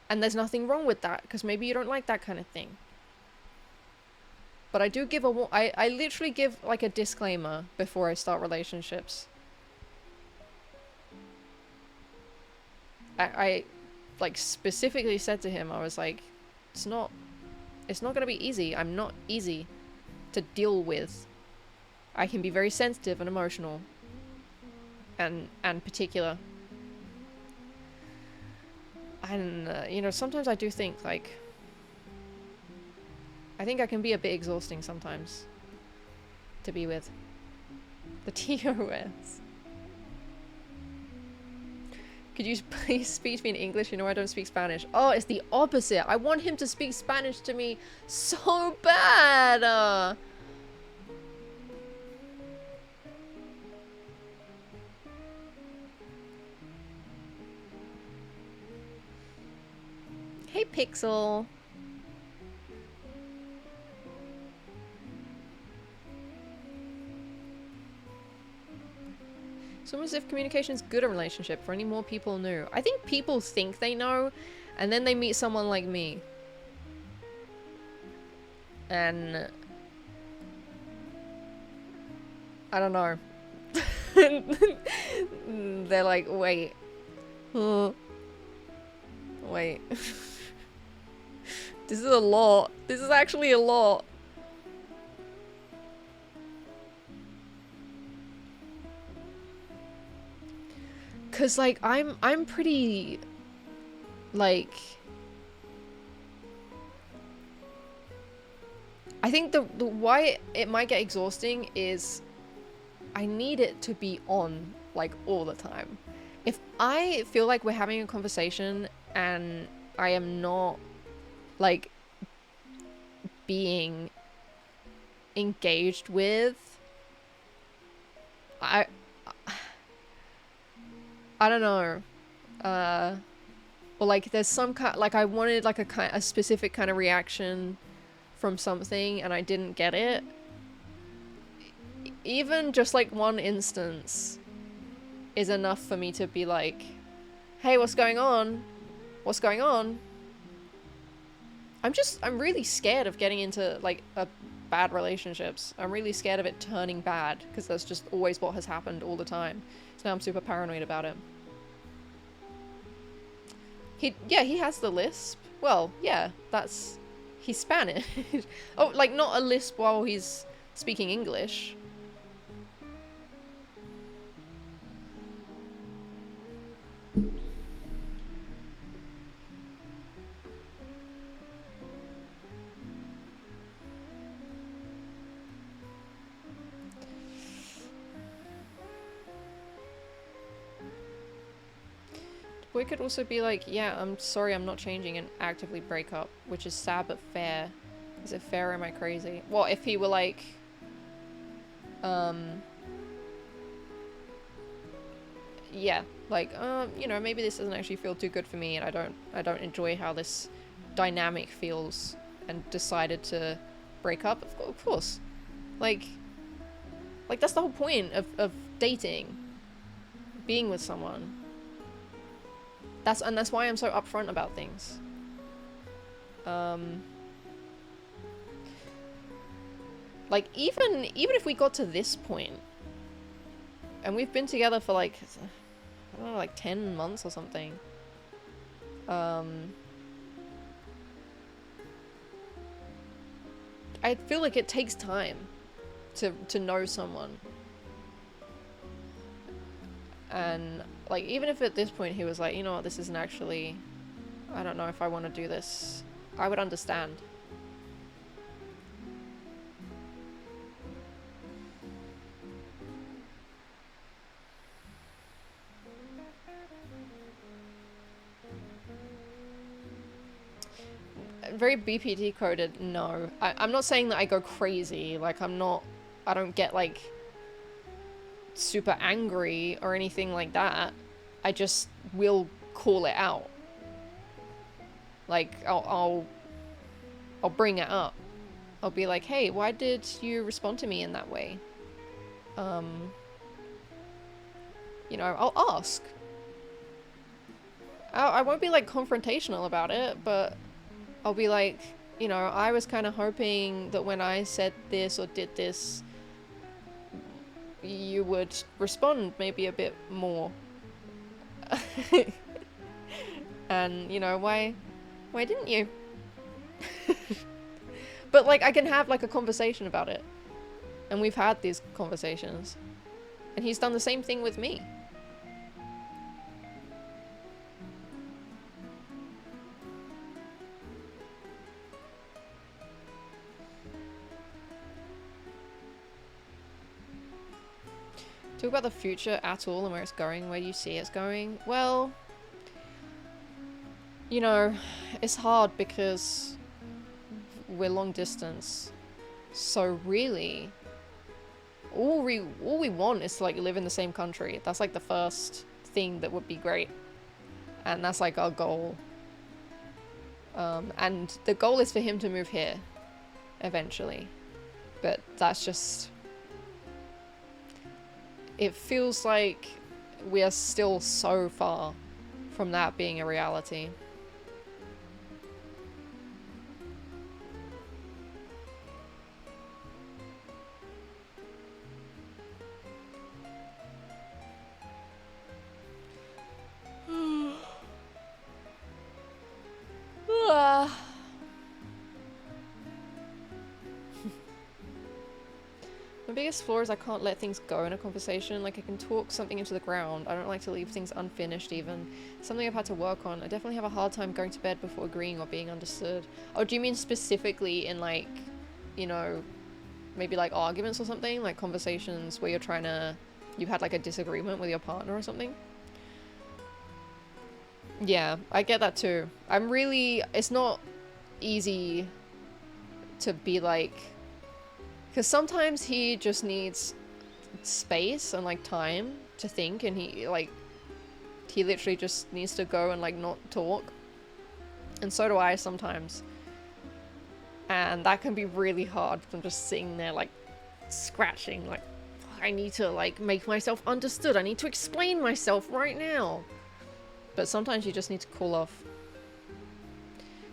And there's nothing wrong with that, because maybe you don't like that kind of thing. But I do give I literally give like a disclaimer before I start relationships. I like specifically said to him, I was like, it's not gonna be easy. I'm not easy to deal with. I can be very sensitive and emotional and particular. And, you know, sometimes I do think, like, I think I can be a bit exhausting sometimes to be with. The TOS. Could you please speak to me in English? You know I don't speak Spanish. Oh, it's the opposite. I want him to speak Spanish to me so bad. Hey, Pixel. It's almost as if communication is good in a relationship for any more people knew. I think people think they know, and then they meet someone like me. And I don't know. They're like, wait. Wait. This is a lot. This is actually a lot. Cause like I'm pretty like I think the why it might get exhausting is I need it to be on like all the time. If I feel like we're having a conversation and I am not like being engaged with, I don't know, or like there's some kind, like I wanted like a specific kind of reaction from something and I didn't get it. Even just like one instance is enough for me to be like, hey, what's going on? What's going on? I'm really scared of getting into like bad relationships. I'm really scared of it turning bad because that's just always what has happened all the time. So now I'm super paranoid about it. He has the lisp. Well, yeah, he's Spanish. Oh, like not a lisp while he's speaking English. we could also be like, yeah, I'm sorry, I'm not changing, and actively break up, which is sad but fair. Is it fair or am I crazy? Well, if he were like, yeah, like, you know, maybe this doesn't actually feel too good for me, and I don't enjoy how this dynamic feels, and decided to break up. Of course, like that's the whole point of dating, being with someone. That's why I'm so upfront about things. Like, even if we got to this point, and we've been together for like, I don't know, like 10 months or something. I feel like it takes time to know someone. And like, even if at this point he was like, you know what, this isn't actually, I don't know if I want to do this, I would understand. Very BPD coded, no. I'm not saying that I go crazy, like I don't get like super angry or anything like that. I just will call it out. Like, I'll bring it up. I'll be like, hey, why did you respond to me in that way? You know, I'll ask. I won't be like confrontational about it, but I'll be like, you know, I was kind of hoping that when I said this or did this, you would respond maybe a bit more. And, you know, why didn't you? But like, I can have like a conversation about it. And we've had these conversations. And he's done the same thing with me. Talk about the future at all and where it's going, where you see it's going. Well, you know, it's hard because we're long distance. So really, all we want is to like live in the same country. That's like the first thing that would be great. And that's like our goal. And the goal is for him to move here eventually. But that's just, it feels like we are still so far from that being a reality. My biggest flaw is I can't let things go in a conversation. Like, I can talk something into the ground. I don't like to leave things unfinished even. Something I've had to work on. I definitely have a hard time going to bed before agreeing or being understood. Oh, do you mean specifically in like, you know, maybe like arguments or something? Like conversations where you've had like a disagreement with your partner or something? Yeah, I get that too. It's not easy to be like, because sometimes he just needs space and like time to think, and he literally just needs to go and like not talk. And so do I sometimes. And that can be really hard. I'm just sitting there like scratching, like I need to like make myself understood. I need to explain myself right now. But sometimes you just need to cool off.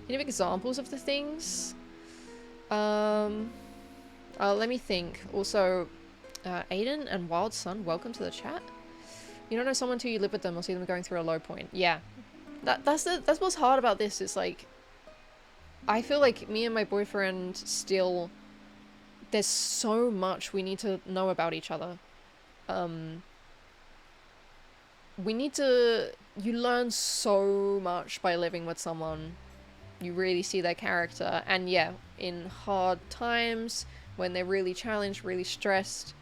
You have examples of the things? Let me think. Also, Aiden and Wild Sun, welcome to the chat. You don't know someone till you live with them or see them going through a low point. Yeah. That's what's hard about this. Is like, I feel like me and my boyfriend still, there's so much we need to know about each other. You learn so much by living with someone. You really see their character. And yeah, in hard times, when they're really challenged, really stressed,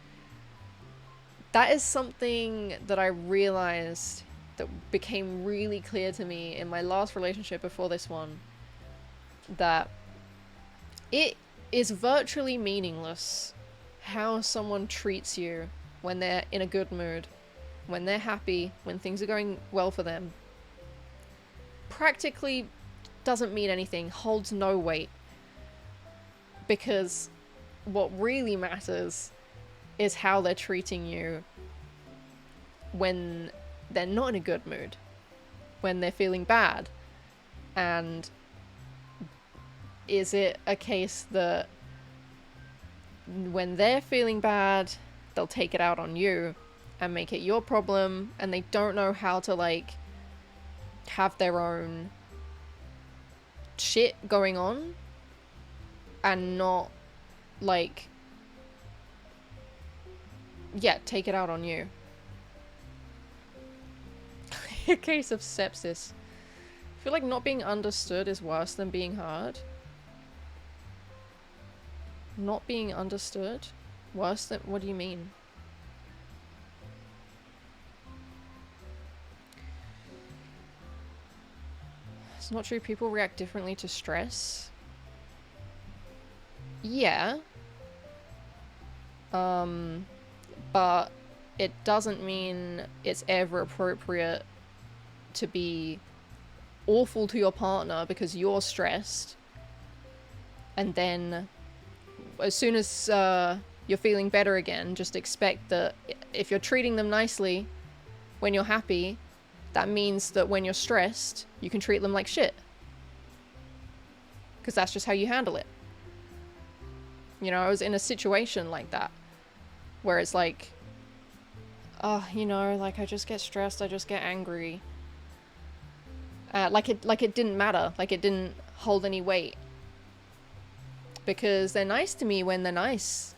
that is something that I realized that became really clear to me in my last relationship before this one, that it is virtually meaningless how someone treats you when they're in a good mood, when they're happy, when things are going well for them. Practically doesn't mean anything, holds no weight. Because what really matters is how they're treating you when they're not in a good mood, when they're feeling bad. And is it a case that when they're feeling bad, they'll take it out on you and make it your problem, and they don't know how to, like, have their own shit going on and not, like, yeah, take it out on you. A case of sepsis. I feel like not being understood is worse than being heard. Not being understood? Worse than... What do you mean? It's not true people react differently to stress. Yeah. But it doesn't mean it's ever appropriate to be awful to your partner because you're stressed. And then as soon as you're feeling better again, just expect that if you're treating them nicely when you're happy, that means that when you're stressed, you can treat them like shit. Because that's just how you handle it. You know, I was in a situation like that, where it's like, oh, you know, like I just get stressed, I just get angry. Like it didn't matter, like it didn't hold any weight. Because they're nice to me when they're nice.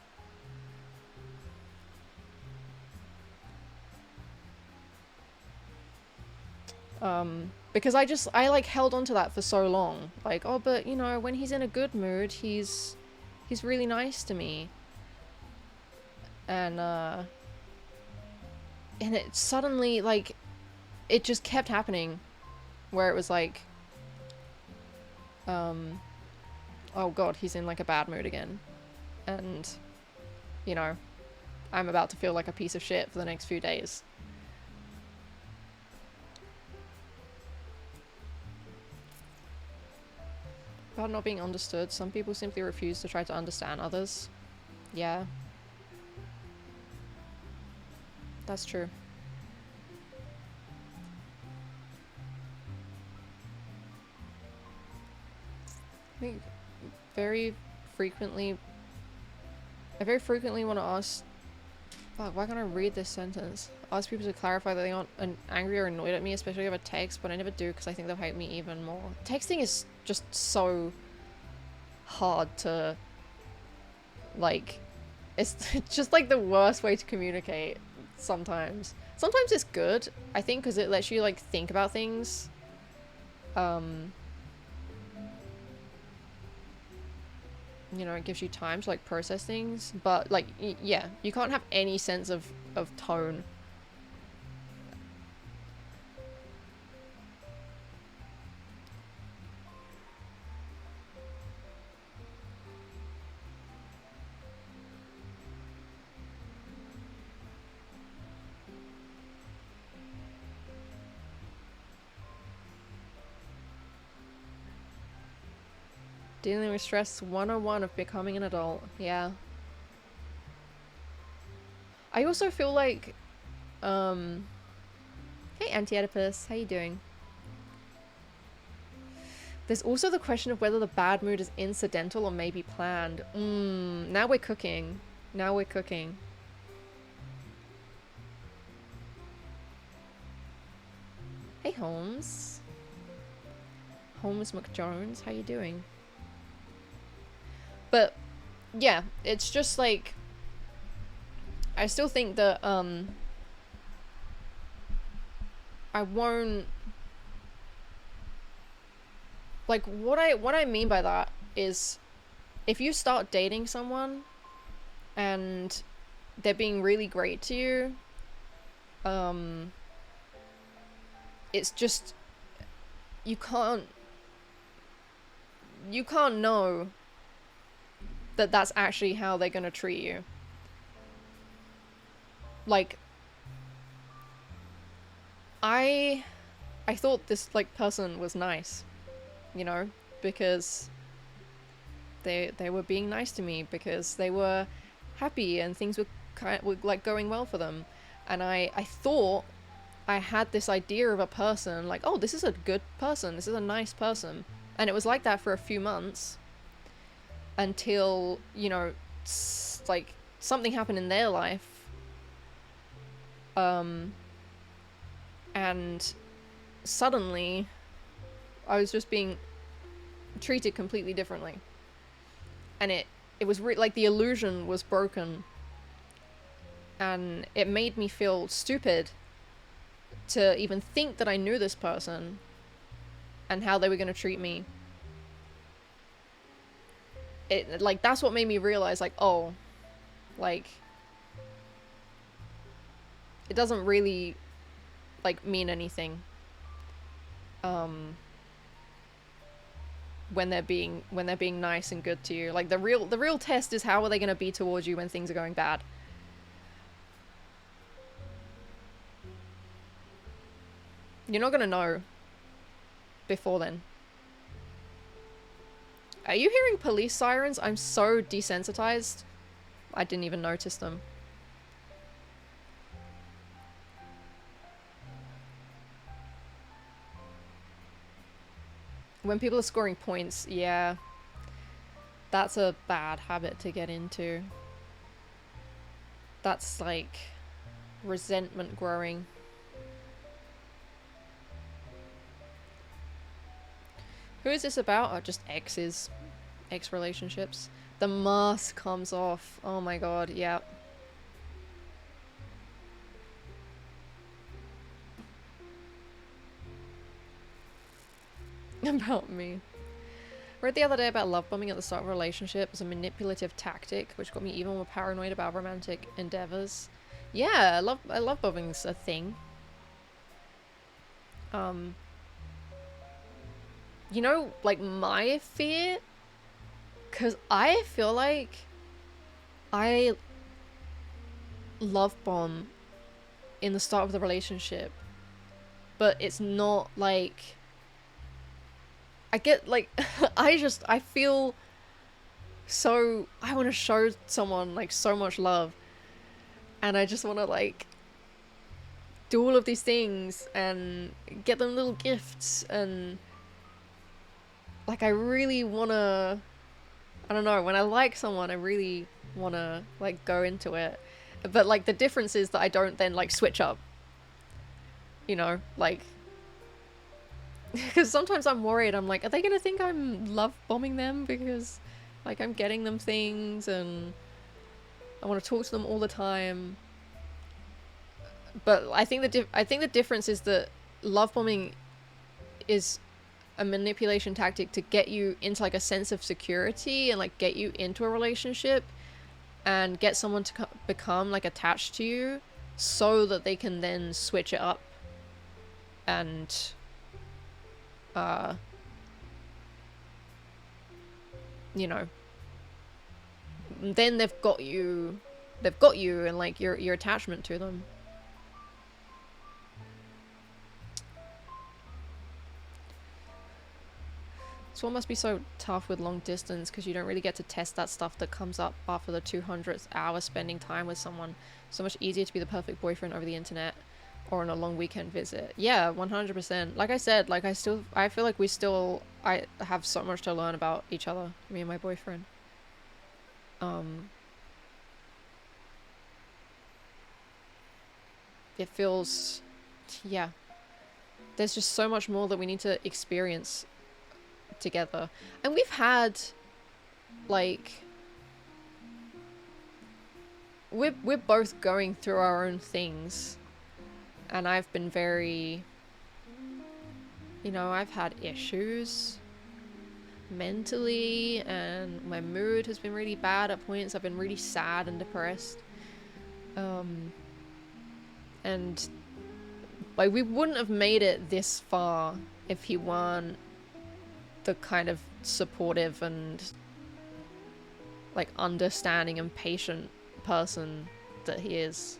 Because I like held on to that for so long. Like, oh, but you know, when he's in a good mood, he's really nice to me. And it suddenly, like, it just kept happening. Where it was like, oh god, he's in like a bad mood again. And, you know, I'm about to feel like a piece of shit for the next few days. About not being understood, some people simply refuse to try to understand others. Yeah. That's true. I think I very frequently want to ask... Fuck, why can't I read this sentence? Ask people to clarify that they aren't angry or annoyed at me, especially over text, but I never do because I think they'll hate me even more. Texting is just so hard to... Like... It's just like the worst way to communicate sometimes. Sometimes it's good, I think, because it lets you like think about things. You know, it gives you time to like process things, but like, yeah, you can't have any sense of tone. Dealing with stress 101 of becoming an adult. Yeah. I also feel like, hey Anti-Oedipus, how you doing? There's also the question of whether the bad mood is incidental or maybe planned. Now we're cooking. Now we're cooking. Hey Holmes. Holmes McJones, how you doing? But, yeah, it's just like... I still think that, I won't... Like, what I mean by that is, if you start dating someone, and they're being really great to you, it's just, you can't know that that's actually how they're gonna treat you. Like, I thought this, like, person was nice, you know, because they were being nice to me, because they were happy and things were like going well for them. And I thought I had this idea of a person, like, oh, this is a good person, this is a nice person. And it was like that for a few months until, you know, like, something happened in their life. And suddenly I was just being treated completely differently. And it was like the illusion was broken. And it made me feel stupid to even think that I knew this person and how they were going to treat me. It, like, that's what made me realize, like, oh, like, it doesn't really, like, mean anything when they're being nice and good to you. Like, the real test is how are they going to be towards you when things are going bad. You're not going to know before then. Are you hearing police sirens? I'm so desensitized. I didn't even notice them. When people are scoring points, yeah. That's a bad habit to get into. That's like resentment growing. Who is this about? Oh, just exes. Ex relationships. The mask comes off. Oh my god, yeah. About me. Read the other day about love bombing at the start of a relationship as a manipulative tactic, which got me even more paranoid about romantic endeavors. Yeah, love bombing's a thing. You know, like, my fear, because I feel like I love bomb in the start of the relationship, but it's not like, I get, like, I feel so, I want to show someone, like, so much love, and I just want to, like, do all of these things and get them little gifts, and, like, I really want to, I don't know, when I like someone, I really want to, like, go into it. But, like, the difference is that I don't then, like, switch up. You know, like, because sometimes I'm worried, I'm like, are they gonna think I'm love bombing them because, like, I'm getting them things and I want to talk to them all the time. But I think the difference is that love bombing is a manipulation tactic to get you into, like, a sense of security and, like, get you into a relationship and get someone to become, like, attached to you so that they can then switch it up and you know, then they've got you and, like, your attachment to them. So it must be so tough with long distance because you don't really get to test that stuff that comes up after the 200th hour spending time with someone. So much easier to be the perfect boyfriend over the internet or on a long weekend visit. Yeah, 100%. Like I said, like, I feel like I have so much to learn about each other, me and my boyfriend. It feels, yeah, there's just so much more that we need to experience together. And we've had, like, we're both going through our own things, and I've been very, you know, I've had issues mentally, and my mood has been really bad at points. I've been really sad and depressed, and Like, we wouldn't have made it this far if he weren't the kind of supportive and, like, understanding and patient person that he is.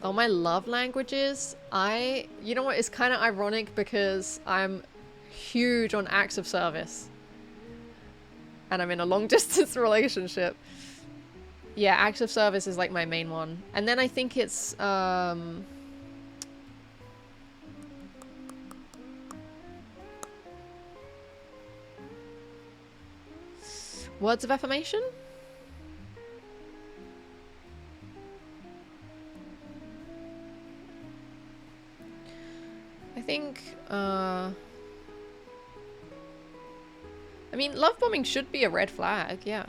Oh, my love languages. You know what? It's kind of ironic because I'm huge on acts of service. And I'm in a long distance relationship. Yeah, acts of service is like my main one. And then I think it's, words of affirmation? I think, I mean, love bombing should be a red flag, yeah.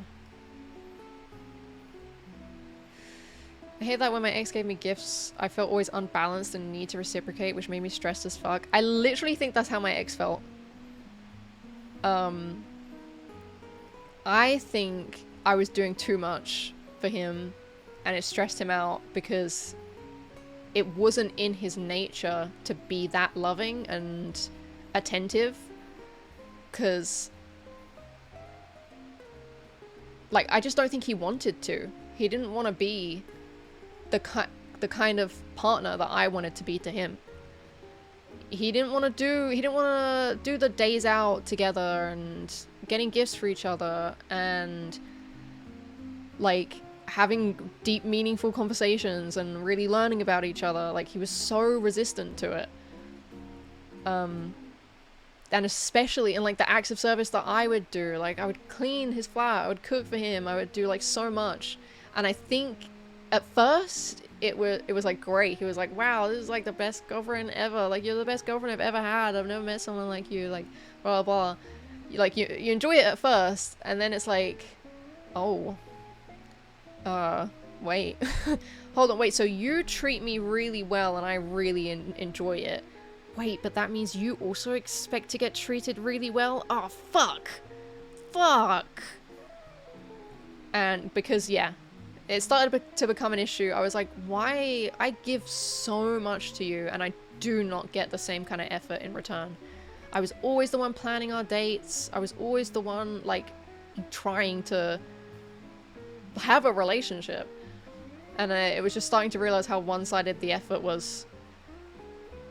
I hate that when my ex gave me gifts, I felt always unbalanced and need to reciprocate, which made me stressed as fuck. I literally think that's how my ex felt. I think I was doing too much for him and it stressed him out because it wasn't in his nature to be that loving and attentive. Because, like, I just don't think he wanted to. He didn't want to be the kind of partner that I wanted to be to him. He didn't want to do the days out together and getting gifts for each other and, like, having deep, meaningful conversations and really learning about each other. Like, he was so resistant to it. And especially in, like, the acts of service that I would do. Like, I would clean his flat, I would cook for him, I would do, like, so much. And I think at first it was like great. He was like, wow, this is like the best girlfriend ever. Like, you're the best girlfriend I've ever had. I've never met someone like you. Like, blah, blah, blah. Like, you enjoy it at first, and then it's like, oh, wait. Hold on, wait, so you treat me really well and I really enjoy it. Wait, but that means you also expect to get treated really well? Oh, fuck. Fuck. And because, yeah, it started to become an issue. I was like, why? I give so much to you and I do not get the same kind of effort in return. I was always the one planning our dates. I was always the one, like, trying to have a relationship. And it was just starting to realize how one-sided the effort was.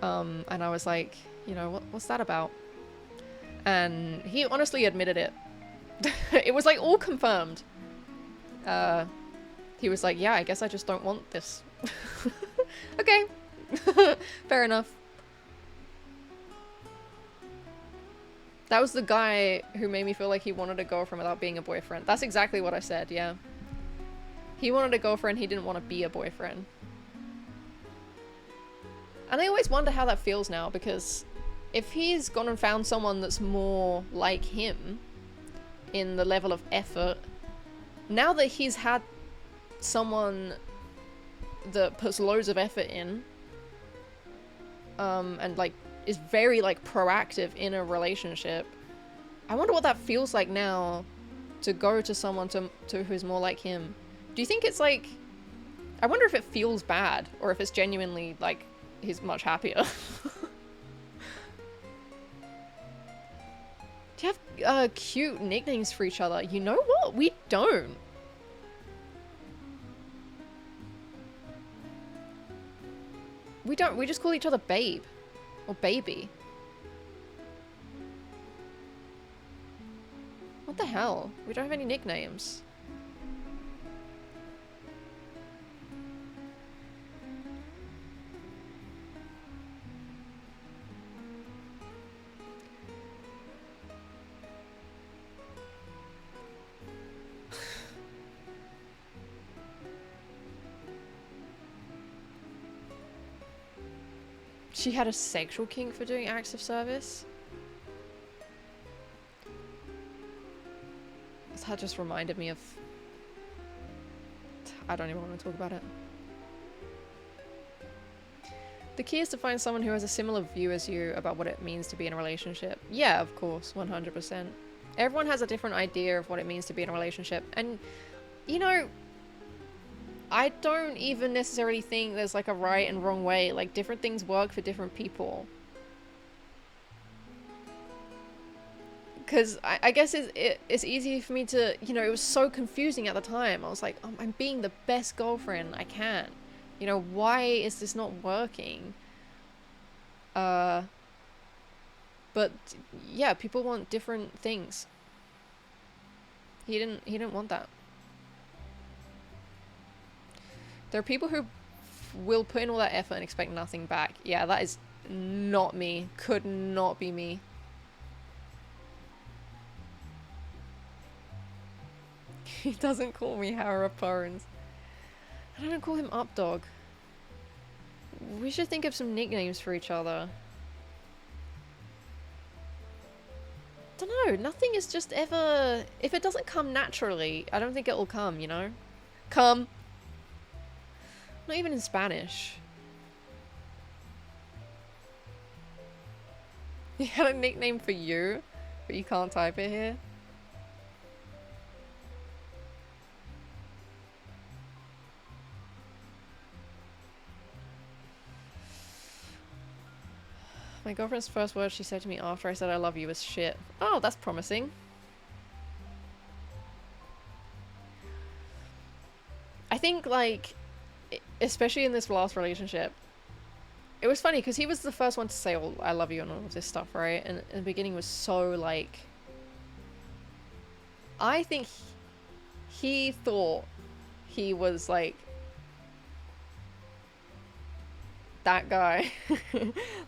And I was like, you know, what's that about? And he honestly admitted it. It was, like, all confirmed. He was like, yeah, I guess I just don't want this. Okay. Fair enough. That was the guy who made me feel like he wanted a girlfriend without being a boyfriend. That's exactly what I said, yeah. He wanted a girlfriend, he didn't want to be a boyfriend. And I always wonder how that feels now, because if he's gone and found someone that's more like him in the level of effort, now that he's had someone that puts loads of effort in, and, like, is very, like, proactive in a relationship, I wonder what that feels like now to go to someone to who's more like him. Do you think it's like, I wonder if it feels bad or if it's genuinely, like, he's much happier. Do you have cute nicknames for each other? You know what? We don't. We don't. We just call each other babe. Or baby. What the hell? We don't have any nicknames. She had a sexual kink for doing acts of service? That just reminded me of... I don't even want to talk about it. The key is to find someone who has a similar view as you about what it means to be in a relationship. Yeah, of course, 100%. Everyone has a different idea of what it means to be in a relationship. And, you know, I don't even necessarily think there's like a right and wrong way. Like different things work for different people. Because I guess it's easy for me to, you know, it was so confusing at the time. I was like, I'm being the best girlfriend I can. You know, why is this not working? Uh, but yeah, people want different things. He didn't want that. There are people who will put in all that effort and expect nothing back. Yeah, that is not me. Could not be me. He doesn't call me Hara Purns. I don't call him Updog. We should think of some nicknames for each other. Don't know, nothing is just ever... If it doesn't come naturally, I don't think it will come, you know? Come. Not even in Spanish. You had a nickname for you, but you can't type it here? My girlfriend's first words she said to me after I said I love you was shit. Oh, that's promising. I think, like, especially in this last relationship, it was funny because he was the first one to say, oh, I love you and all of this stuff, right? And in the beginning was so, like... I think he thought he was, like... that guy.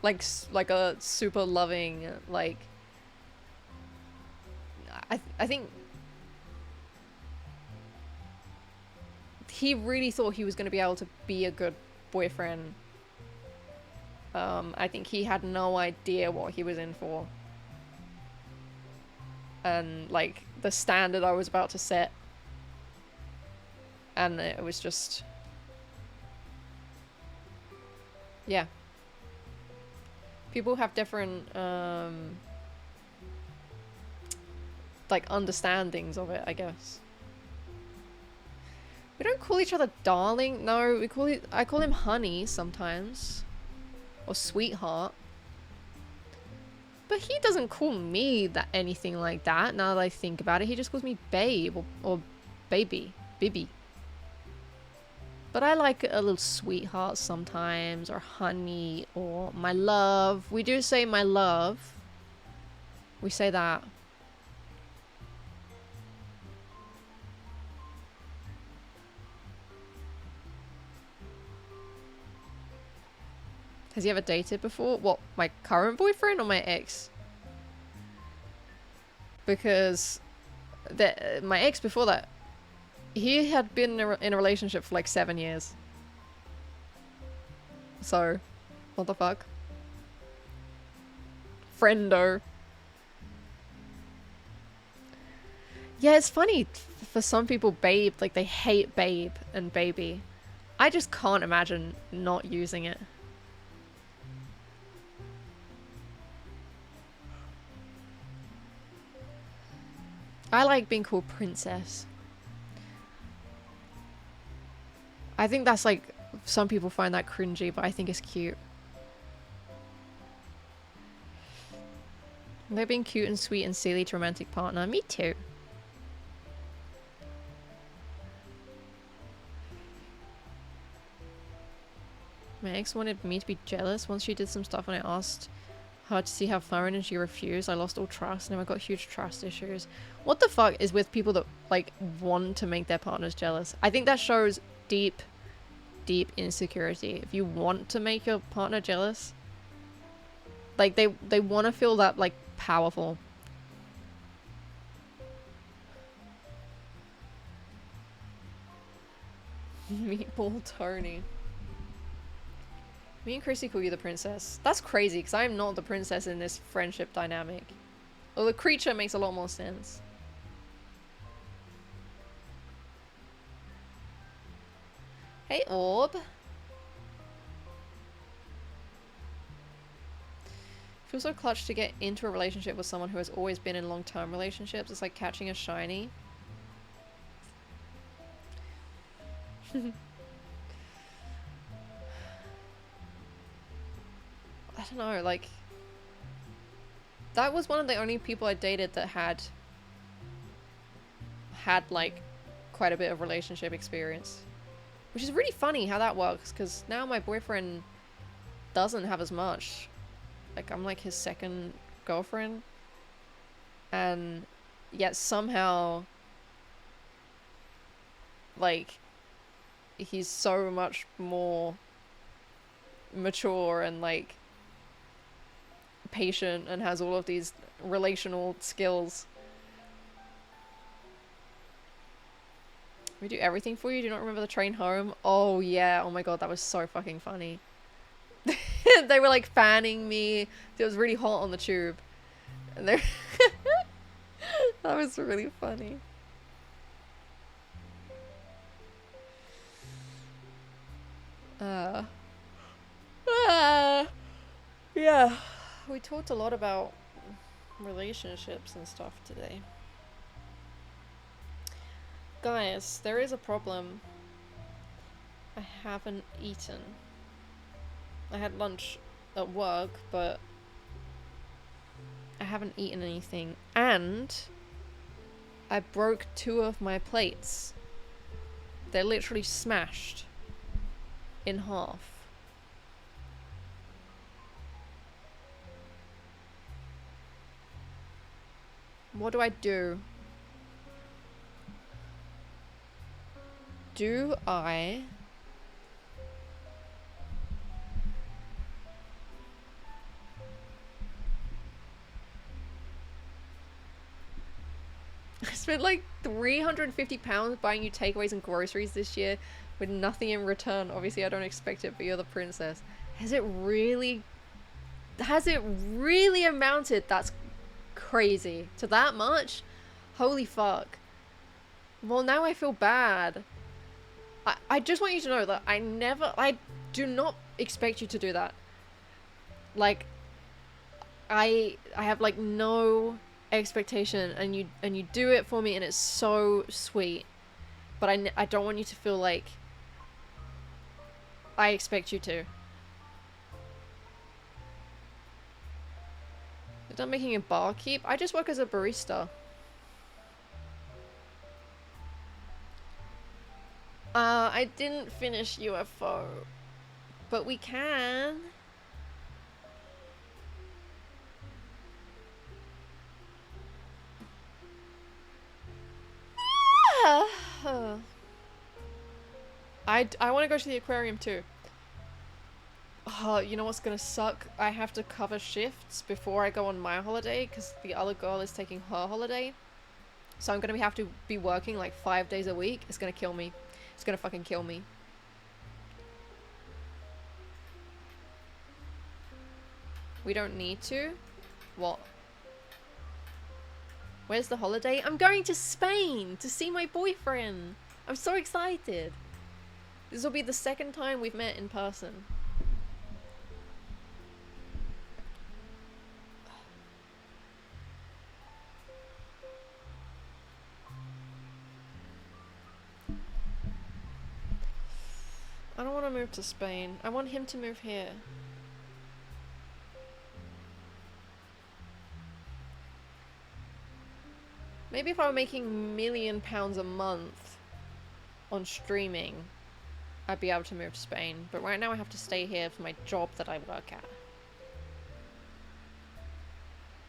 like a super loving, like... I think... he really thought he was going to be able to be a good boyfriend. I think he had no idea what he was in for. And, like, the standard I was about to set. And it was just... yeah. People have different, like, understandings of it, I guess. We don't call each other darling. No, I call him honey sometimes. Or sweetheart. But he doesn't call me anything like that, now that I think about it. He just calls me babe or baby. Bibby. But I like a little sweetheart sometimes, or honey, or my love. We do say my love. We say that. Has he ever dated before? What, my current boyfriend or my ex? Because my ex before that, he had been in a relationship for like 7 years. So, what the fuck? Friendo. Yeah, it's funny. For some people, babe, like they hate babe and baby. I just can't imagine not using it. I like being called princess. I think that's like, some people find that cringy, but I think it's cute. They're being cute and sweet and silly to romantic partner. Me too. My ex wanted me to be jealous once she did some stuff and I asked her to see her phone and she refused. I lost all trust and I got huge trust issues. What the fuck is with people that like want to make their partners jealous? I think that shows deep insecurity. If you want to make your partner jealous, like they want to feel that like powerful. Meatball Tony. Me and Chrissy call you the princess. That's crazy because I'm not the princess in this friendship dynamic. Well, the creature makes a lot more sense. Hey, Orb. Feels so clutch to get into a relationship with someone who has always been in long-term relationships. It's like catching a shiny. don't know, like, that was one of the only people I dated that had like quite a bit of relationship experience, which is really funny how that works, because now my boyfriend doesn't have as much. Like, I'm like his second girlfriend, and yet somehow, like, he's so much more mature and like patient and has all of these relational skills. We do everything for you. Do not remember the train home? Oh yeah. Oh my god, that was so fucking funny. They were like fanning me. It was really hot on the tube, and they that was really funny. Yeah, we talked a lot about relationships and stuff today. Guys, there is a problem. I haven't eaten. I had lunch at work, but I haven't eaten anything. And I broke 2 of my plates. They're literally smashed in half. What do I do? Do I spent like £350 buying you takeaways and groceries this year with nothing in return. Obviously I don't expect it, but you're the princess. Has it really amounted? That's crazy. To that much? Holy fuck. Well, now I feel bad. I just want you to know that I do not expect you to do that. Like, I have like no expectation, and you do it for me, and it's so sweet. But I don't want you to feel like I expect you to. You're done making a barkeep? I just work as a barista. I didn't finish UFO, but we can. I want to go to the aquarium too. Oh, you know what's gonna suck? I have to cover shifts before I go on my holiday because the other girl is taking her holiday. So I'm gonna have to be working like 5 days a week. It's gonna kill me. It's gonna fucking kill me. We don't need to? What? Where's the holiday? I'm going to Spain to see my boyfriend. I'm so excited. This will be the second time we've met in person. I don't want to move to Spain. I want him to move here. Maybe if I were making £1 million a month on streaming, I'd be able to move to Spain. But right now I have to stay here for my job that I work at.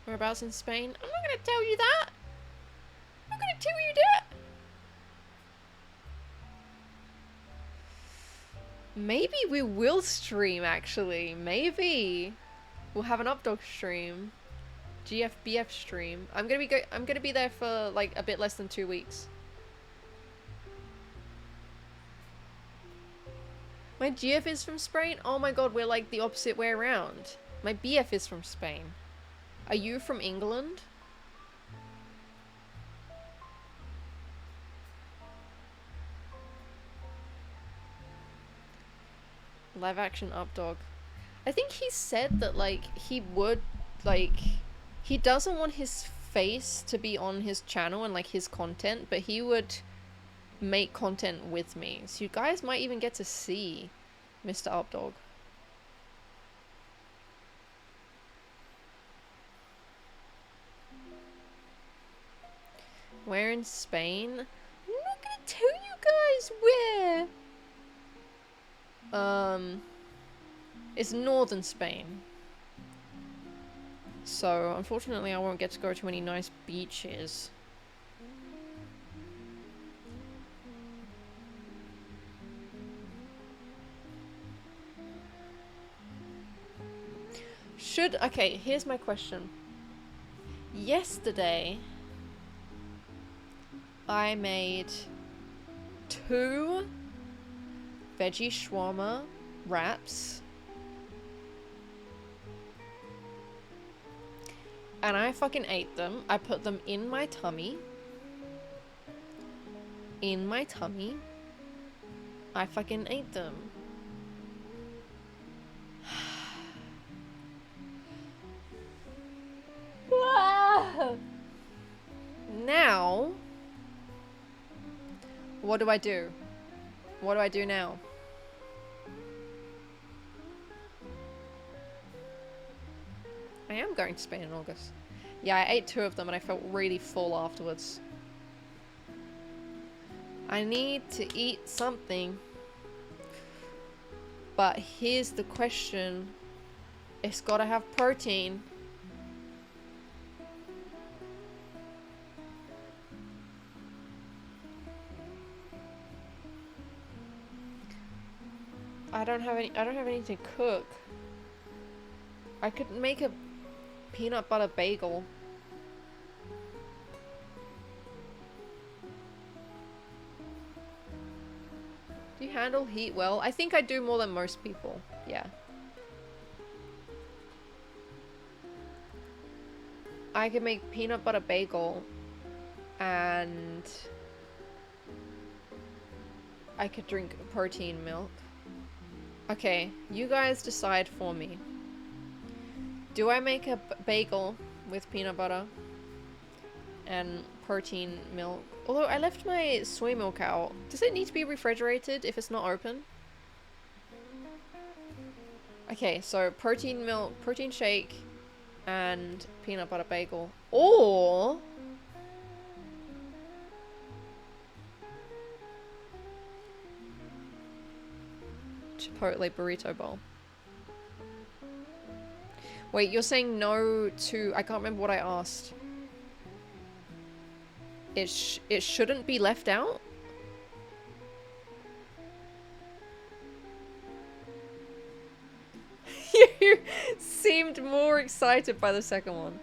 Whereabouts in Spain? I'm not gonna tell you that! I'm not gonna tell you that! Maybe we will stream, actually. Maybe. We'll have an Updog stream. GFBF stream. I'm gonna be there for like a bit less than 2 weeks. My GF is from Spain? Oh my god, we're like the opposite way around. My BF is from Spain. Are you from England? Live action Updog. I think he said that like he would like he doesn't want his face to be on his channel and like his content, but he would make content with me. So you guys might even get to see Mr. Updog. Where in Spain? I'm not gonna tell you guys where. It's northern Spain. So, unfortunately, I won't get to go to any nice beaches. Okay, here's my question. Yesterday, I made 2 veggie shawarma wraps. And I fucking ate them. I put them in my tummy. I fucking ate them. Now, what do I do? What do I do now? I am going to Spain in August. Yeah, I ate 2 of them and I felt really full afterwards. I need to eat something. But here's the question. It's gotta have protein. I don't have any to cook. I could make a peanut butter bagel. Do you handle heat well? I think I do more than most people. Yeah. I could make peanut butter bagel and I could drink protein milk. Okay, you guys decide for me. Do I make a bagel with peanut butter and protein milk? Although I left my soy milk out. Does it need to be refrigerated if it's not open? Okay, so protein milk, protein shake, and peanut butter bagel. Or Chipotle burrito bowl. Wait, you're saying no to... I can't remember what I asked. It shouldn't be left out? You seemed more excited by the second one.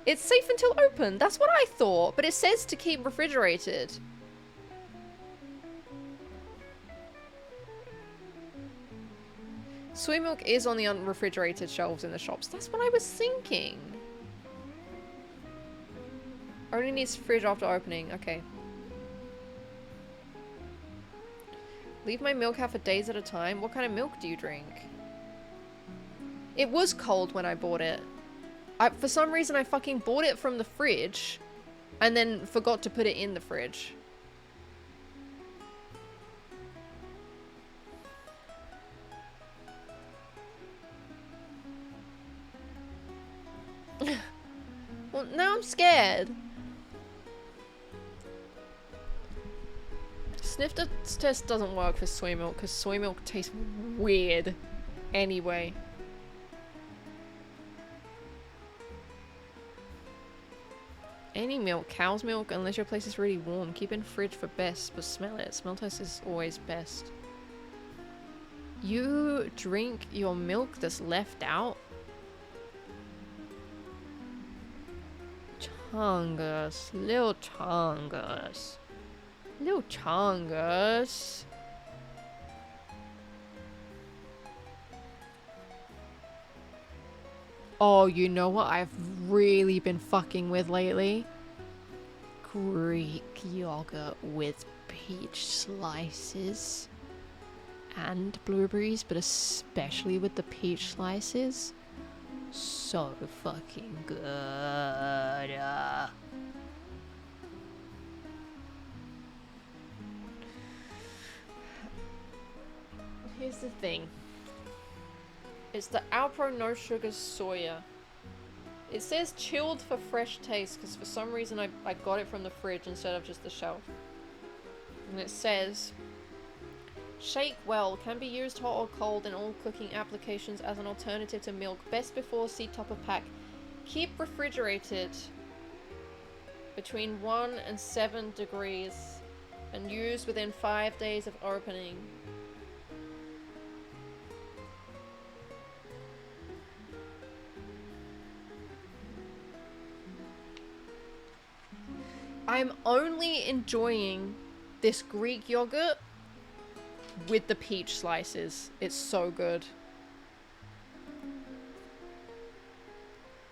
It's safe until open. That's what I thought. But it says to keep refrigerated. Soy milk is on the unrefrigerated shelves in the shops. That's what I was thinking. Only needs fridge after opening. Okay. Leave my milk out for days at a time. What kind of milk do you drink? It was cold when I bought it. For some reason, I fucking bought it from the fridge and then forgot to put it in the fridge. Well, now I'm scared. Sniff test doesn't work for soy milk because soy milk tastes weird anyway. Any milk, cow's milk, unless your place is really warm. Keep in fridge for best, but smell it. Smell test is always best. You drink your milk that's left out? Chungus, little Chungus. Little Chungus. Oh, you know what I've really been fucking with lately? Greek yogurt with peach slices and blueberries, but especially with the peach slices. So fucking good. Here's the thing. It's the Alpro No Sugar Soya. It says chilled for fresh taste because for some reason I got it from the fridge instead of just the shelf. And it says, shake well, can be used hot or cold in all cooking applications as an alternative to milk. Best before see top of pack. Keep refrigerated between 1 and 7 degrees and use within 5 days of opening. I'm only enjoying this Greek yogurt with the peach slices. It's so good.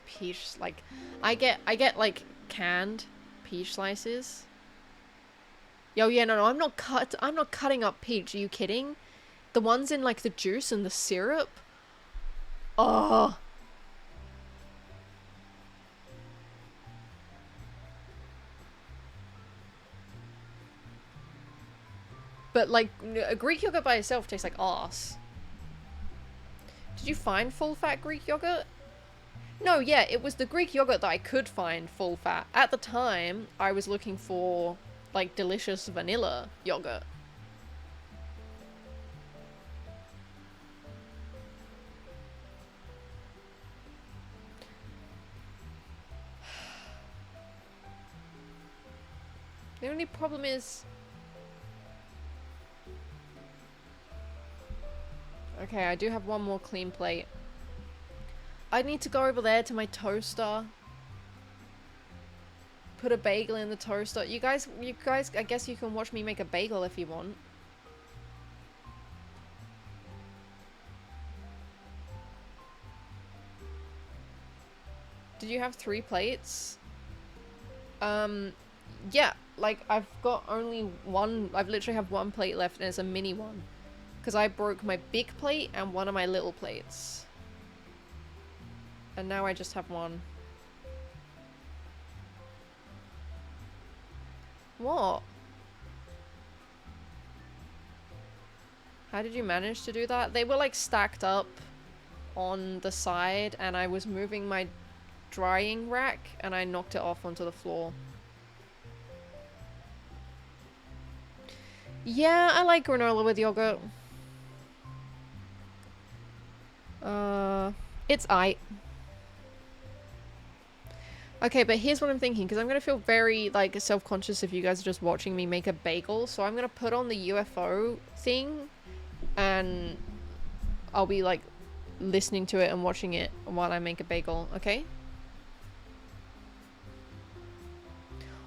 Peach, like, I get like canned peach slices. Yo, yeah, no, I'm not cutting up peach. Are you kidding? The ones in like the juice and the syrup. Oh. But like a Greek yogurt by itself tastes like arse. Did you find full fat Greek yogurt? No, yeah, it was the Greek yogurt that I could find full fat. At the time, I was looking for like delicious vanilla yogurt. The only problem is... Okay, I do have one more clean plate. I need to go over there to my toaster. Put a bagel in the toaster. You guys, I guess you can watch me make a bagel if you want. Did you have 3 plates? Yeah, like I've got only one, I've literally have 1 plate left and it's a mini one. Because I broke my big plate and one of my little plates. And now I just have one. What? How did you manage to do that? They were like stacked up on the side and I was moving my drying rack and I knocked it off onto the floor. Yeah, I like granola with yogurt. It's aight. Okay, but here's what I'm thinking, because I'm gonna feel very, like, self-conscious if you guys are just watching me make a bagel, so I'm gonna put on the UFO thing, and I'll be, like, listening to it and watching it while I make a bagel, okay?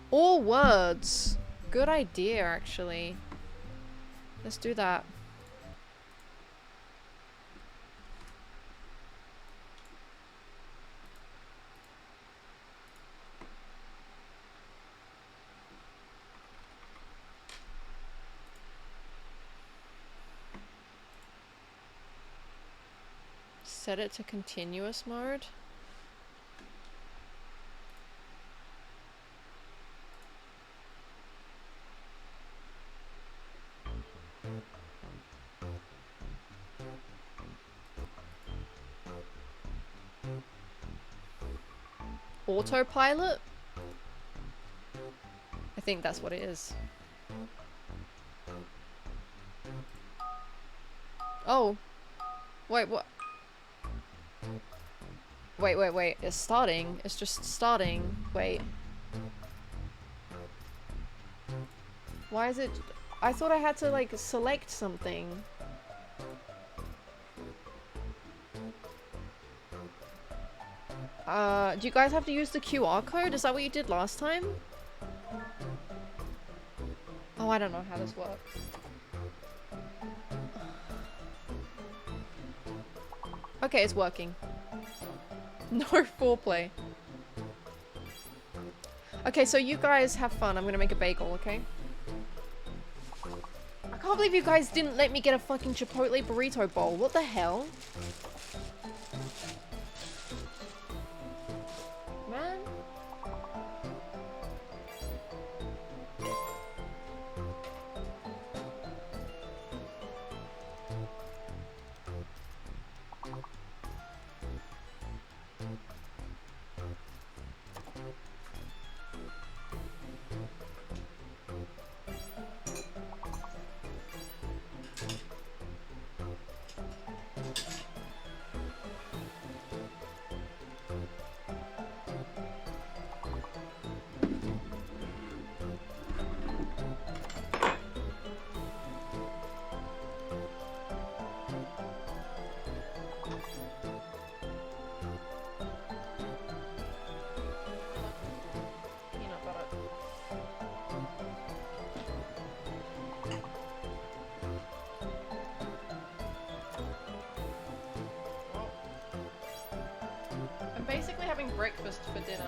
All words! Good idea, actually. Let's do that. Set it to continuous mode. Autopilot? I think that's what it is. Oh. Wait, what? Wait. It's starting. It's just starting. Wait. Why is it... I thought I had to, like, select something. Do you guys have to use the QR code? Is that what you did last time? Oh, I don't know how this works. Okay, it's working. No foreplay. Okay, so you guys have fun. I'm gonna make a bagel, okay? I can't believe you guys didn't let me get a fucking Chipotle burrito bowl. What the hell? Man. basically having breakfast for dinner.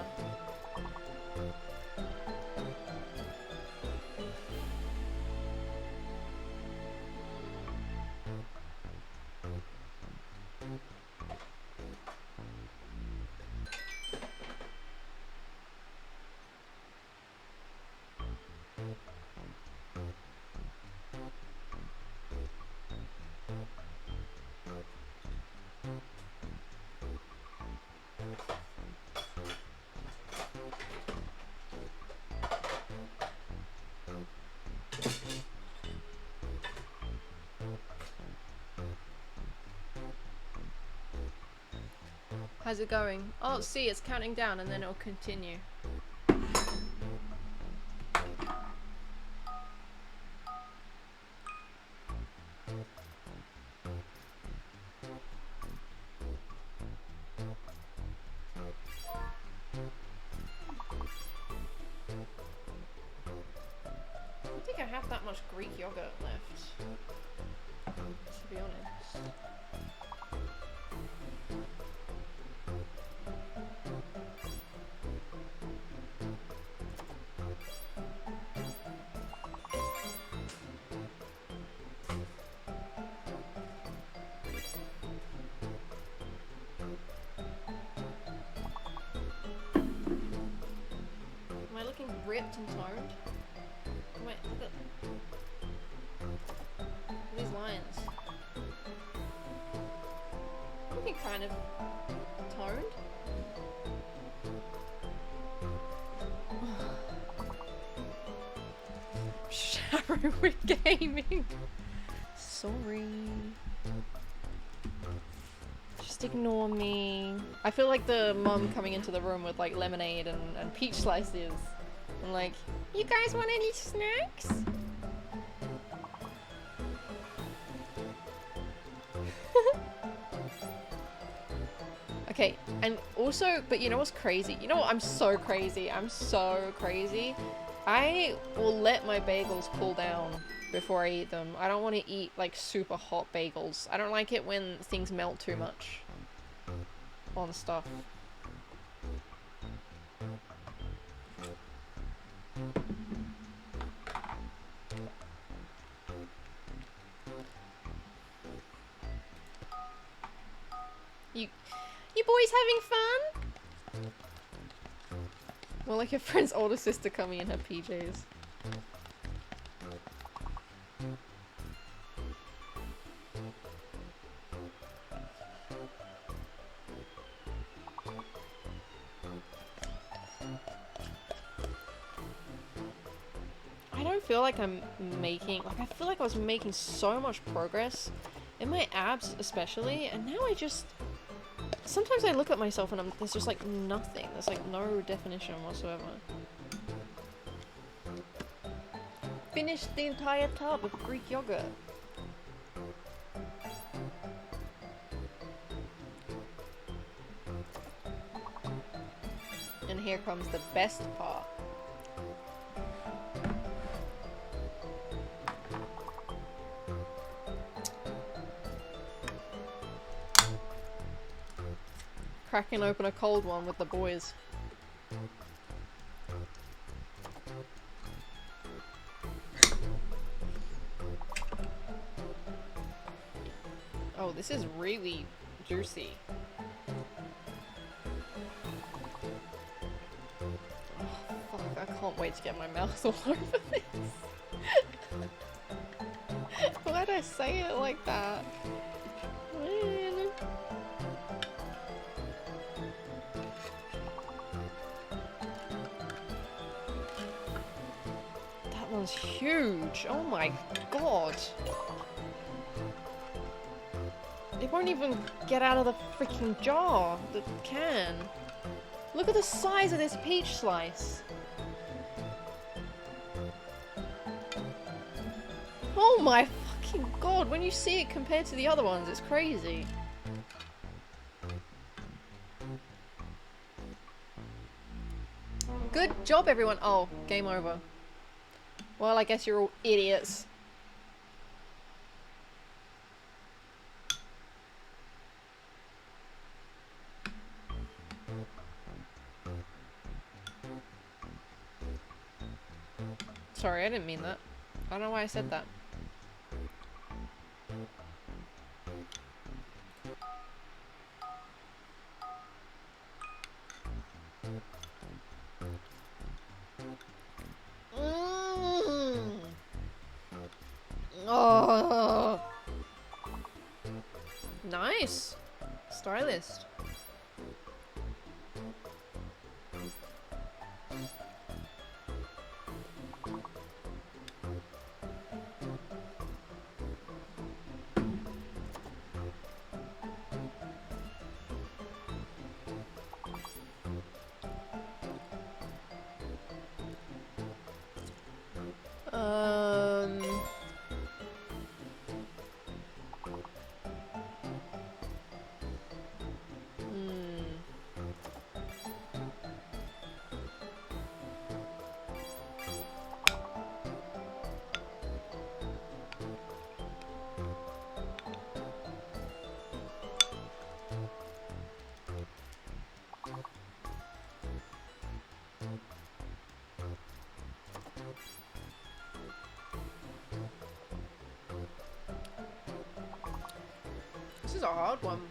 How's it going? Oh, see, it's counting down and then it'll continue. I don't think I have that much Greek yogurt left, to be honest. Am I looking ripped and toned? Wait, look at these lines. I'm looking kind of toned. Shadow with gaming. Sorry. Just ignore me. I feel like the mum coming into the room with like lemonade and peach slices. I'm like, you guys want any snacks? Okay, and also, but you know what's crazy? You know what? I'm so crazy. I'm so crazy. I will let my bagels cool down before I eat them. I don't want to eat like super hot bagels. I don't like it when things melt too much on stuff. You boys having fun? Well, like your friend's older sister coming in her PJs. I don't feel like I'm making, like I feel like I was making so much progress in my abs especially, and now I just, sometimes I look at myself and there's just like nothing. There's like no definition whatsoever. Finished the entire tub of Greek yogurt. And here comes the best part. Cracking open a cold one with the boys. Oh, this is really juicy. Oh, fuck, I can't wait to get my mouth all over this. Why'd I say it like that? Man. That one's huge. Oh my god. It won't even get out of the freaking jar, the can. Look at the size of this peach slice. Oh my fucking god, when you see it compared to the other ones, it's crazy. Good job, everyone. Oh, game over. Well, I guess you're all idiots. Sorry, I didn't mean that. I don't know why I said that. Oh, nice. Stylist. Um. This is a hard one.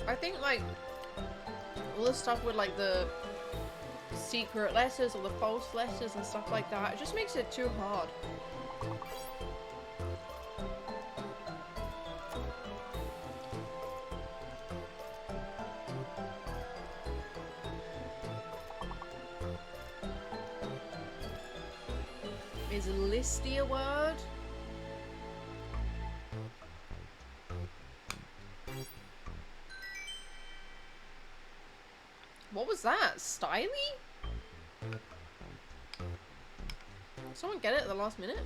I think like all the stuff with like the secret letters or the false letters and stuff like that, it just makes it too hard. Is listy a word? What was that? Styly? Someone get it at the last minute?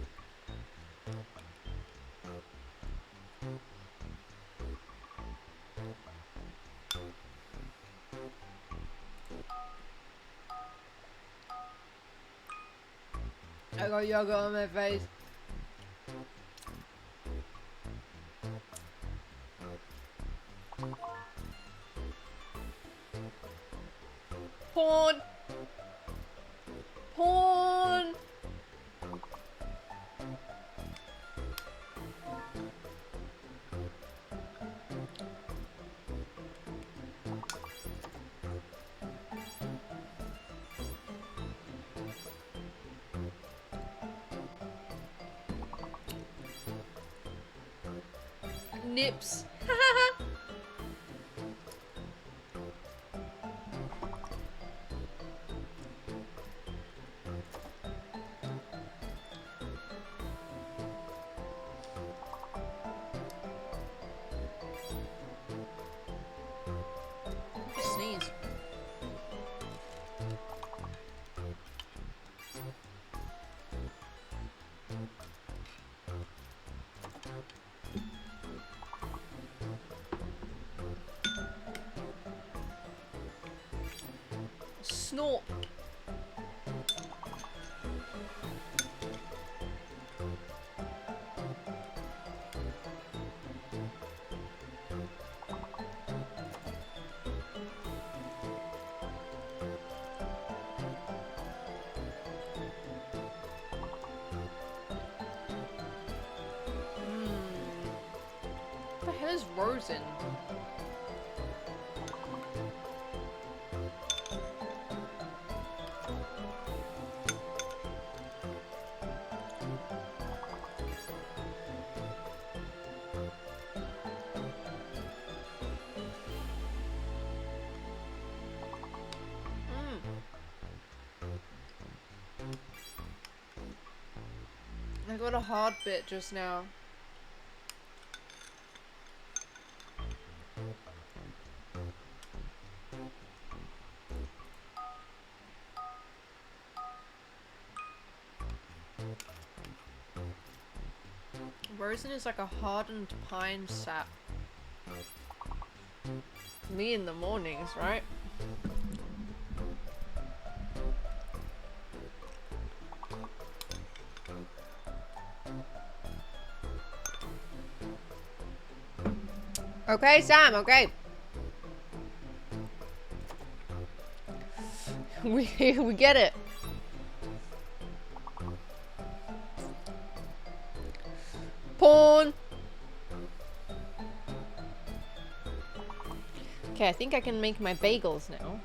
I got yogurt on my face. Porn! Porn! Nips. Sneeze. Snort. What the hell is Rosen? I got a hard bit just now. Rosen is like a hardened pine sap. Me in the mornings, right? Okay, Sam, okay. We get it. Porn. Okay, I think I can make my bagels now.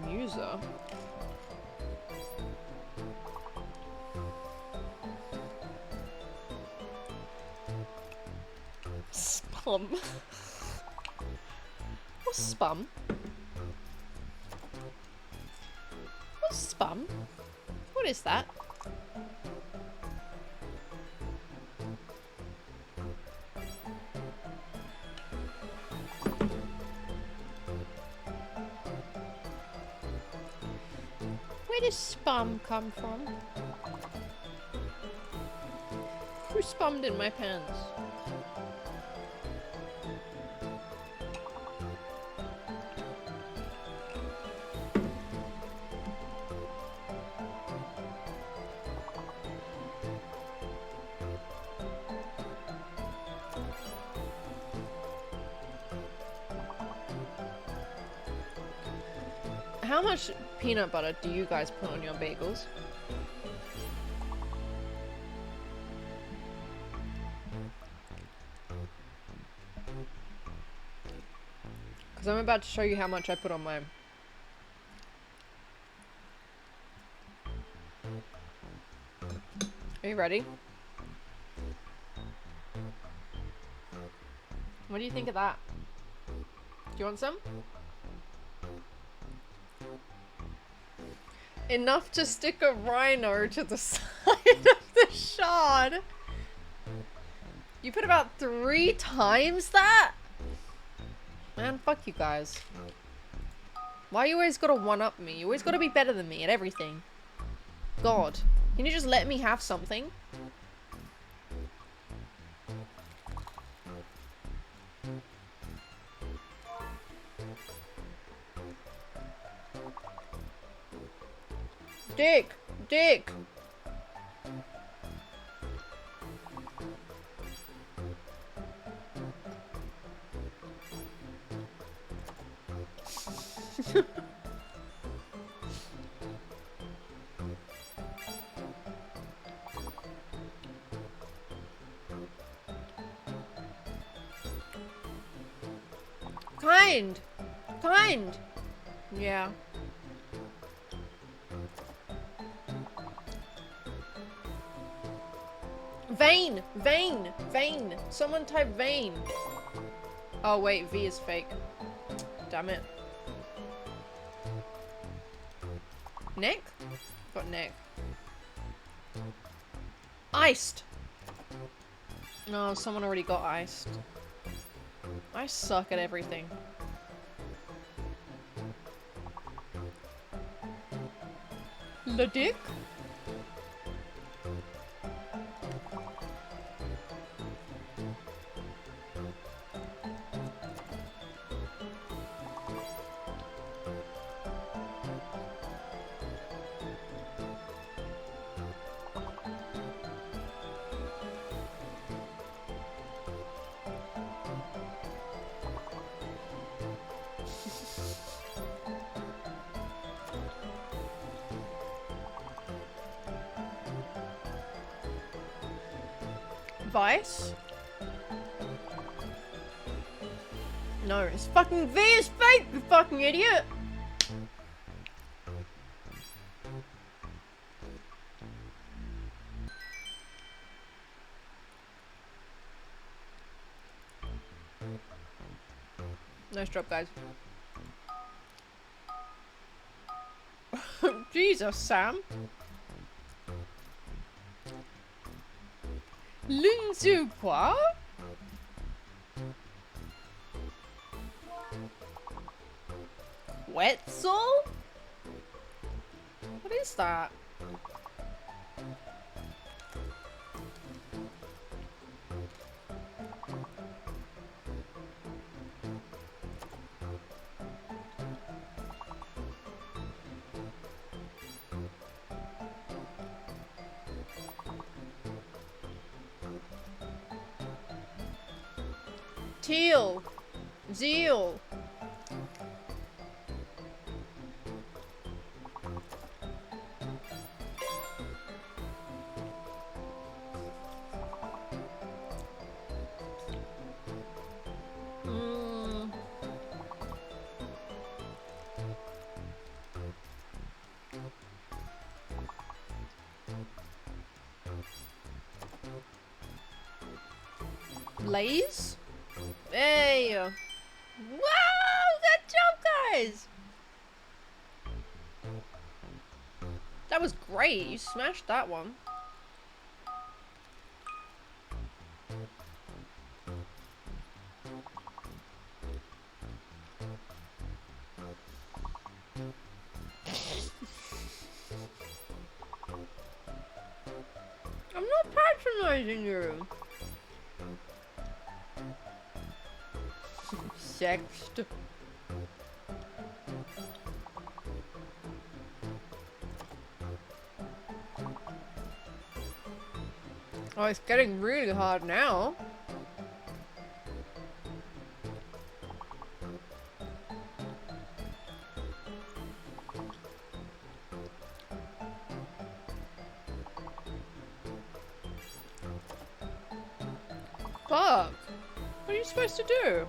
Musa. Spum. What's spum? What's spum? What is that? Where does spum come from? Who spummed in my pants? How much peanut butter do you guys put on your bagels? Because I'm about to show you how much I put on mine. Are you ready? What do you think of that? Do you want some? Enough to stick a rhino to the side of the shard. You put about 3 times that? Man, fuck you guys. Why you always gotta one-up me? You always gotta be better than me at everything. God. Can you just let me have something? Dick! Dick! Kind! Kind! Yeah. Vein! Vein! Vein! Someone type vein! Oh wait, V is fake. Damn it. Neck? Got neck. Iced! No, someone already got iced. I suck at everything. Le dick? Vice? No, it's fucking V is fake, you fucking idiot! Nice job, guys. Jesus, Sam. Linzu quoi? Wetzel? What is that? Teal. Zeal. Blaze? Hey! Wow! Good job, guys! That was great. You smashed that one. I'm not patronizing you. Sext. Oh, it's getting really hard now. Fuck. What are you supposed to do?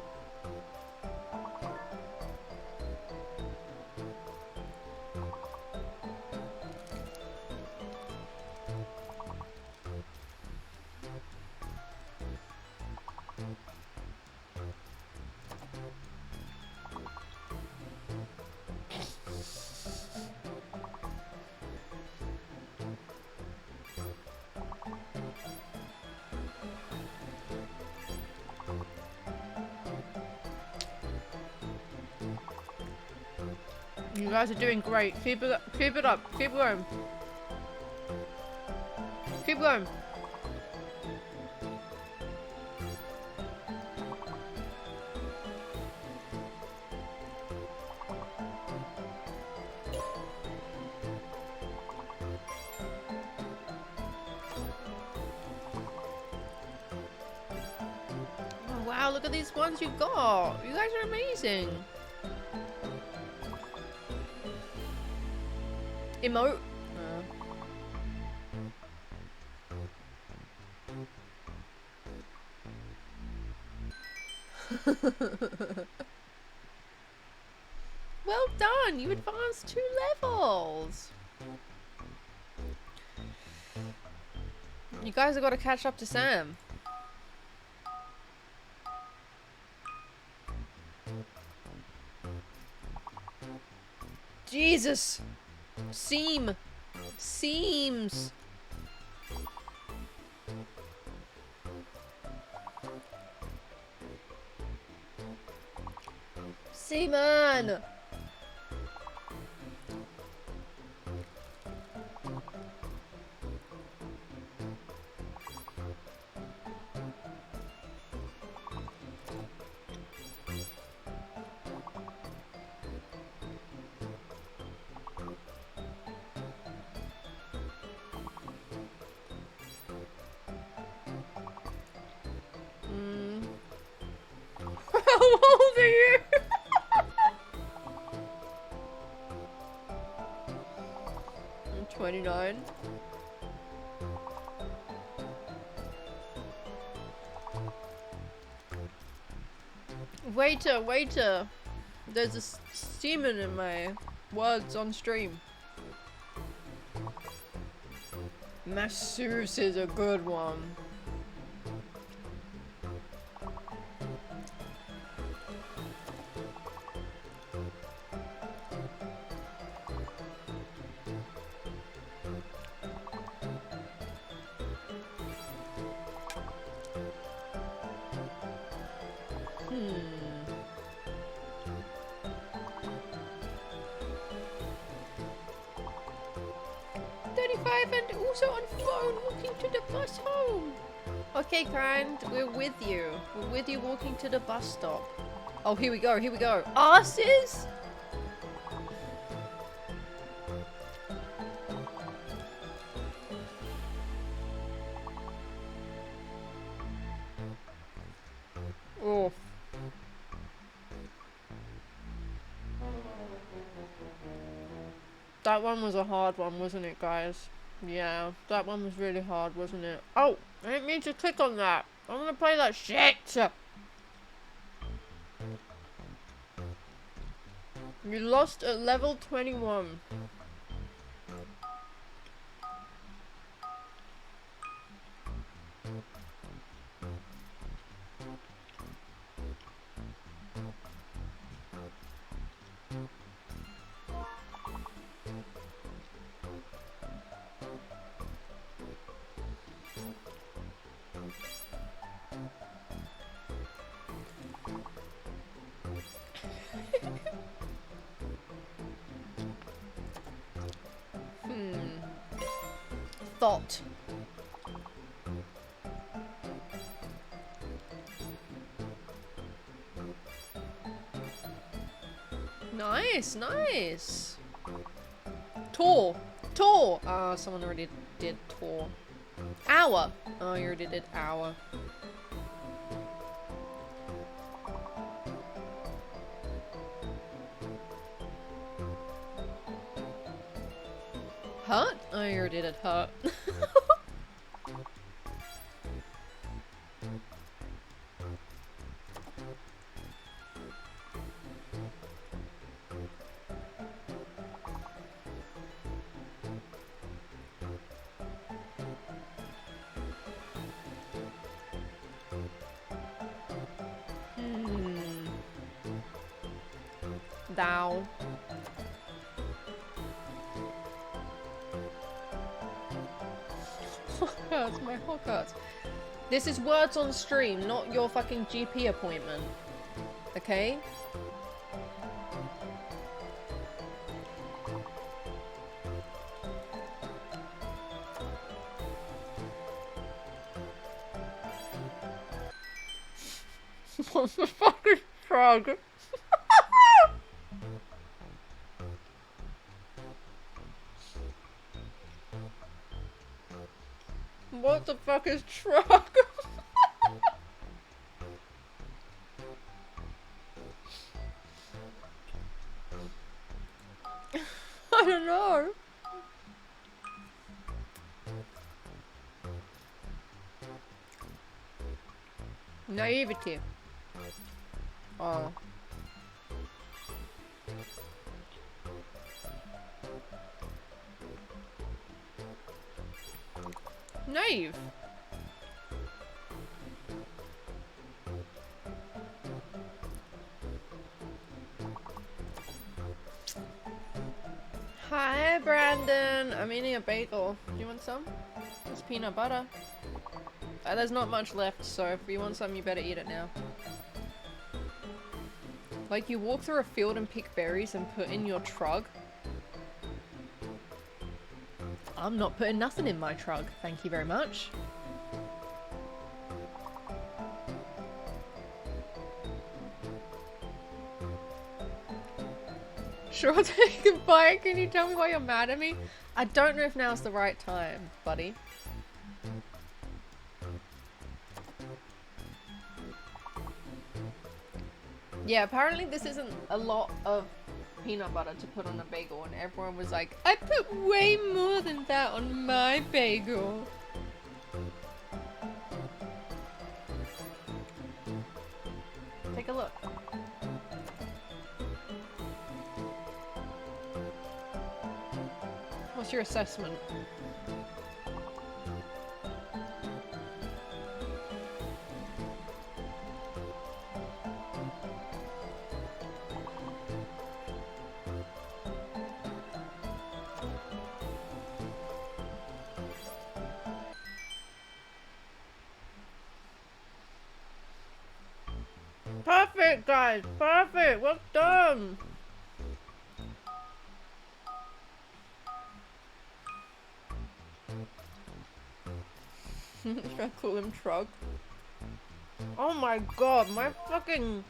You guys are doing great. Keep it up. Keep it up. Keep going. Keep going. Oh, wow, look at these ones you got. You guys are amazing. Emote. Well done, you advanced 2 levels. You guys have got to catch up to Sam. Jesus. Seams. Seaman. How old are you? I'm 29. Waiter. There's a semen in my words on stream. Masseuse is a good one. And also on phone walking to the bus home. Okay, kind, we're with you. We're with you walking to the bus stop. Oh, here we go. Asses? Oh, that one was a hard one, wasn't it, guys? Yeah, that one was really hard, wasn't it? Oh, I didn't mean to click on that. I'm gonna play that shit. You lost at level 21. Thought. Nice, nice. Tor. Tor. Someone already did Tor. Hour. Oh, you already did hour. Hut? Oh, you already did hut. Thou. Hurts, my hook hurts. This is words on stream, not your fucking GP appointment. Okay? What the fuck is frog? What the fuck is truck? I don't know. Naivety. Oh. Naive. Hi, Brandon. I'm eating a bagel. Do you want some? It's peanut butter. There's not much left, so if you want some, you better eat it now. Like, you walk through a field and pick berries and put in your trug. I'm not putting nothing in my trug, thank you very much. Sure, take a bite. Can you tell me why you're mad at me? I don't know if now's the right time, buddy. Yeah, apparently this isn't a lot of peanut butter to put on a bagel, and everyone was like, I put way more than that on my bagel. Take a look. What's your assessment? Perfect, guys! Perfect! Well done! Should I call him Trug? Oh my god, my fucking...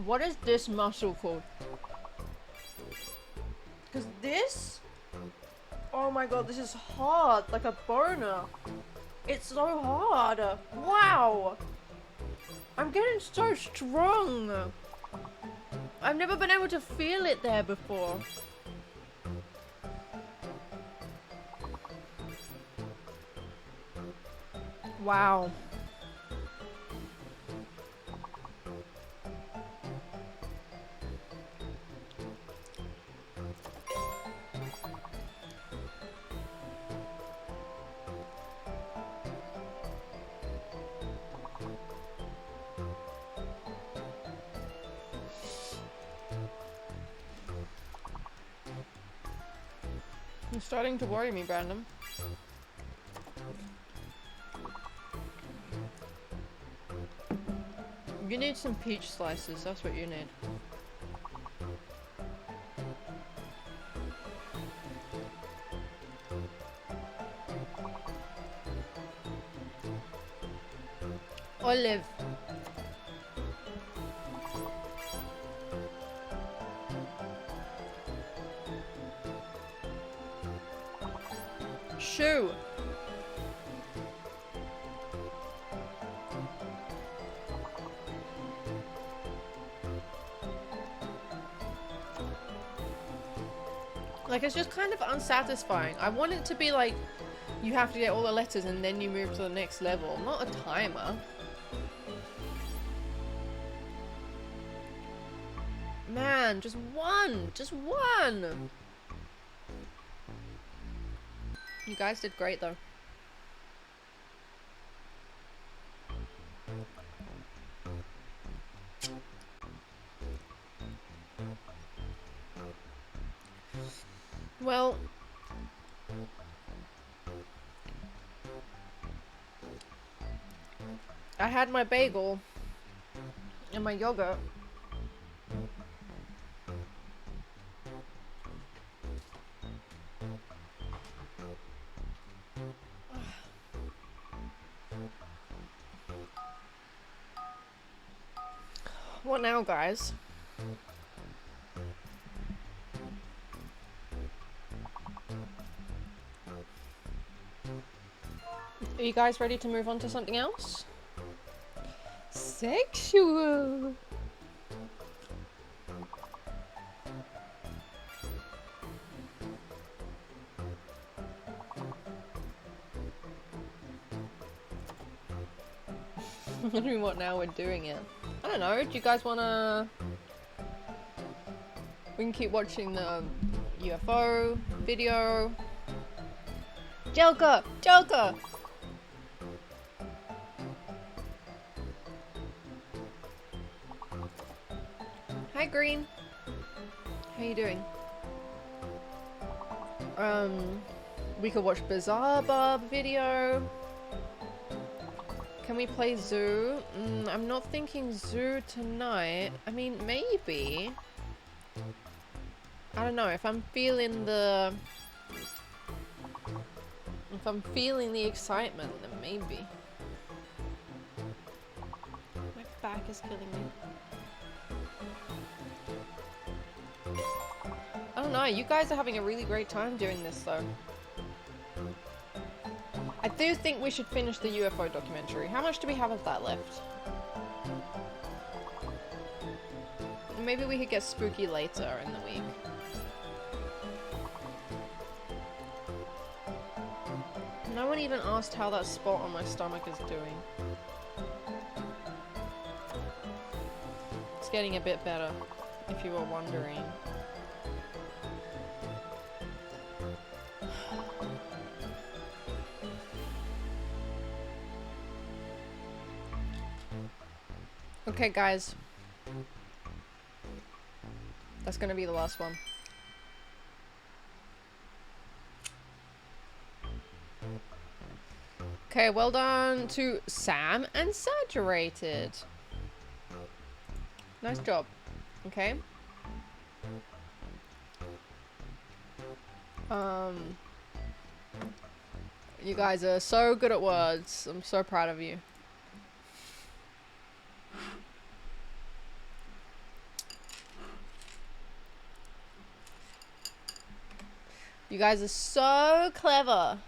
What is this muscle called? Because this... Oh my god, this is hard, like a boner. It's so hard. Wow! I'm getting so strong. I've never been able to feel it there before. Wow. You're starting to worry me, Brandon. You need some peach slices, that's what you need. Olive. Shoe. Like, it's just kind of unsatisfying. I want it to be like, you have to get all the letters and then you move to the next level, not a timer. Man, just one! Just one! You guys did great though. Well, I had my bagel and my yogurt. What now, guys? Are you guys ready to move on to something else? Sexual. Wondering what now we're doing it. I don't know, do you guys wanna... We can keep watching the UFO video. Joker! Joker! Hi Green. How you doing? We could watch Bizarre Bob video. Can we play Zoo? I'm not thinking Zoo tonight. I mean, maybe. I don't know, if I'm feeling the... If I'm feeling the excitement, then maybe. My back is killing me. I don't know, you guys are having a really great time doing this though. I do think we should finish the UFO documentary. How much do we have of that left? Maybe we could get spooky later in the week. No one even asked how that spot on my stomach is doing. It's getting a bit better, if you were wondering. Okay, guys. That's gonna be the last one. Okay, well done to Sam and Saturated. Nice job. Okay. You guys are so good at words. I'm so proud of you. You guys are so clever.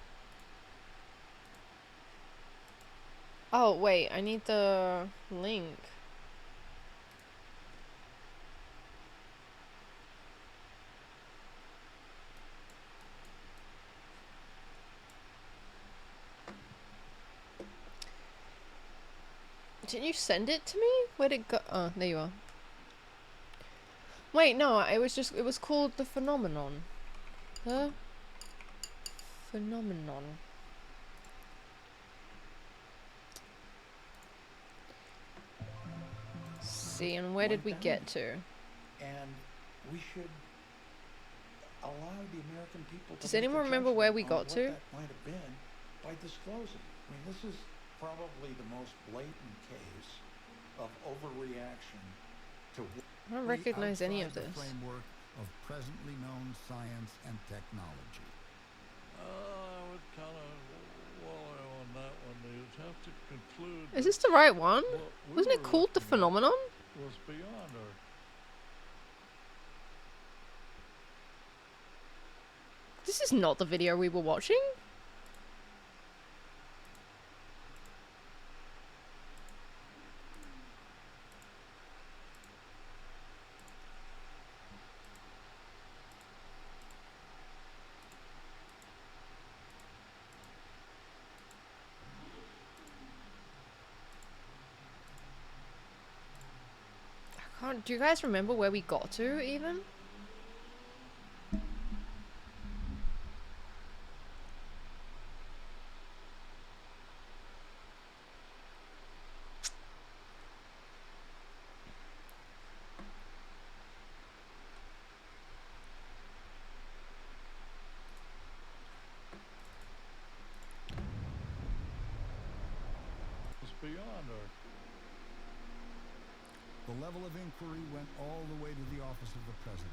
Oh, wait, I need the link. didn't you send it to me? Where'd it go? Oh, there you are. Wait, no, it was called The Phenomenon. The Phenomenon. See, and where did we get to? And we should allow the American people to Does make anyone a remember where we judgment got on to? what that might have been by disclosing. I mean, this is probably the most blatant case of overreaction to I don't recognize any of this. The framework of presently known science and technology. I would kind of wallow on that one. You'd have to conclude. Is this the right one? What we Wasn't it were called The looking at Phenomenon? was beyond our. This is not the video we were watching. I can't. Do you guys remember where we got to even? Was beyond our. The level of inquiry went all the way to the office of the president.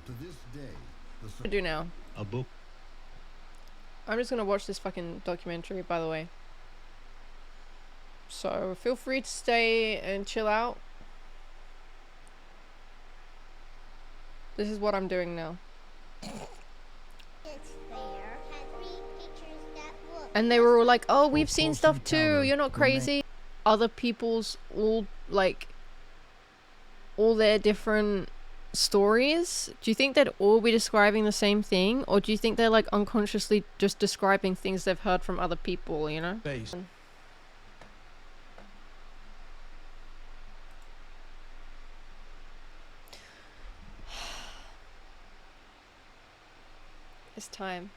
To this day, What do I do now? A book. I'm just gonna watch this fucking documentary, by the way. So feel free to stay and chill out. This is what I'm doing now. And they were all like, oh, we've seen stuff too, you're not crazy. Other people's all their different stories. Do you think they'd all be describing the same thing? Or do you think they're like unconsciously just describing things they've heard from other people, you know? Based. It's time.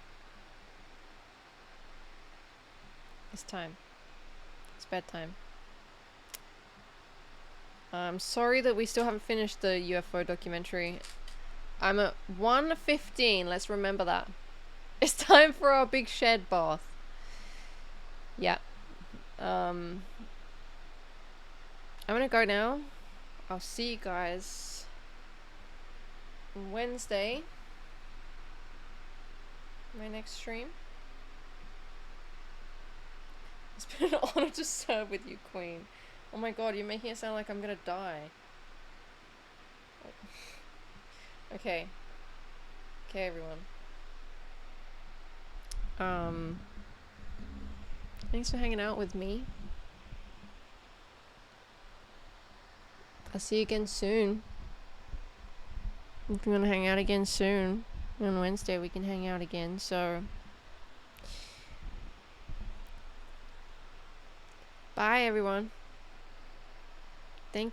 It's time. It's bedtime. I'm sorry that we still haven't finished the UFO documentary. I'm at 1:15. Let's remember that. It's time for our big shed bath. Yeah. I'm gonna go now. I'll see you guys Wednesday. My next stream. It's been an honor to serve with you, Queen. Oh my god, you're making it sound like I'm gonna die. Okay. Okay, everyone. Thanks for hanging out with me. I'll see you again soon. If you want to hang out again soon, on Wednesday we can hang out again, so... Bye, everyone.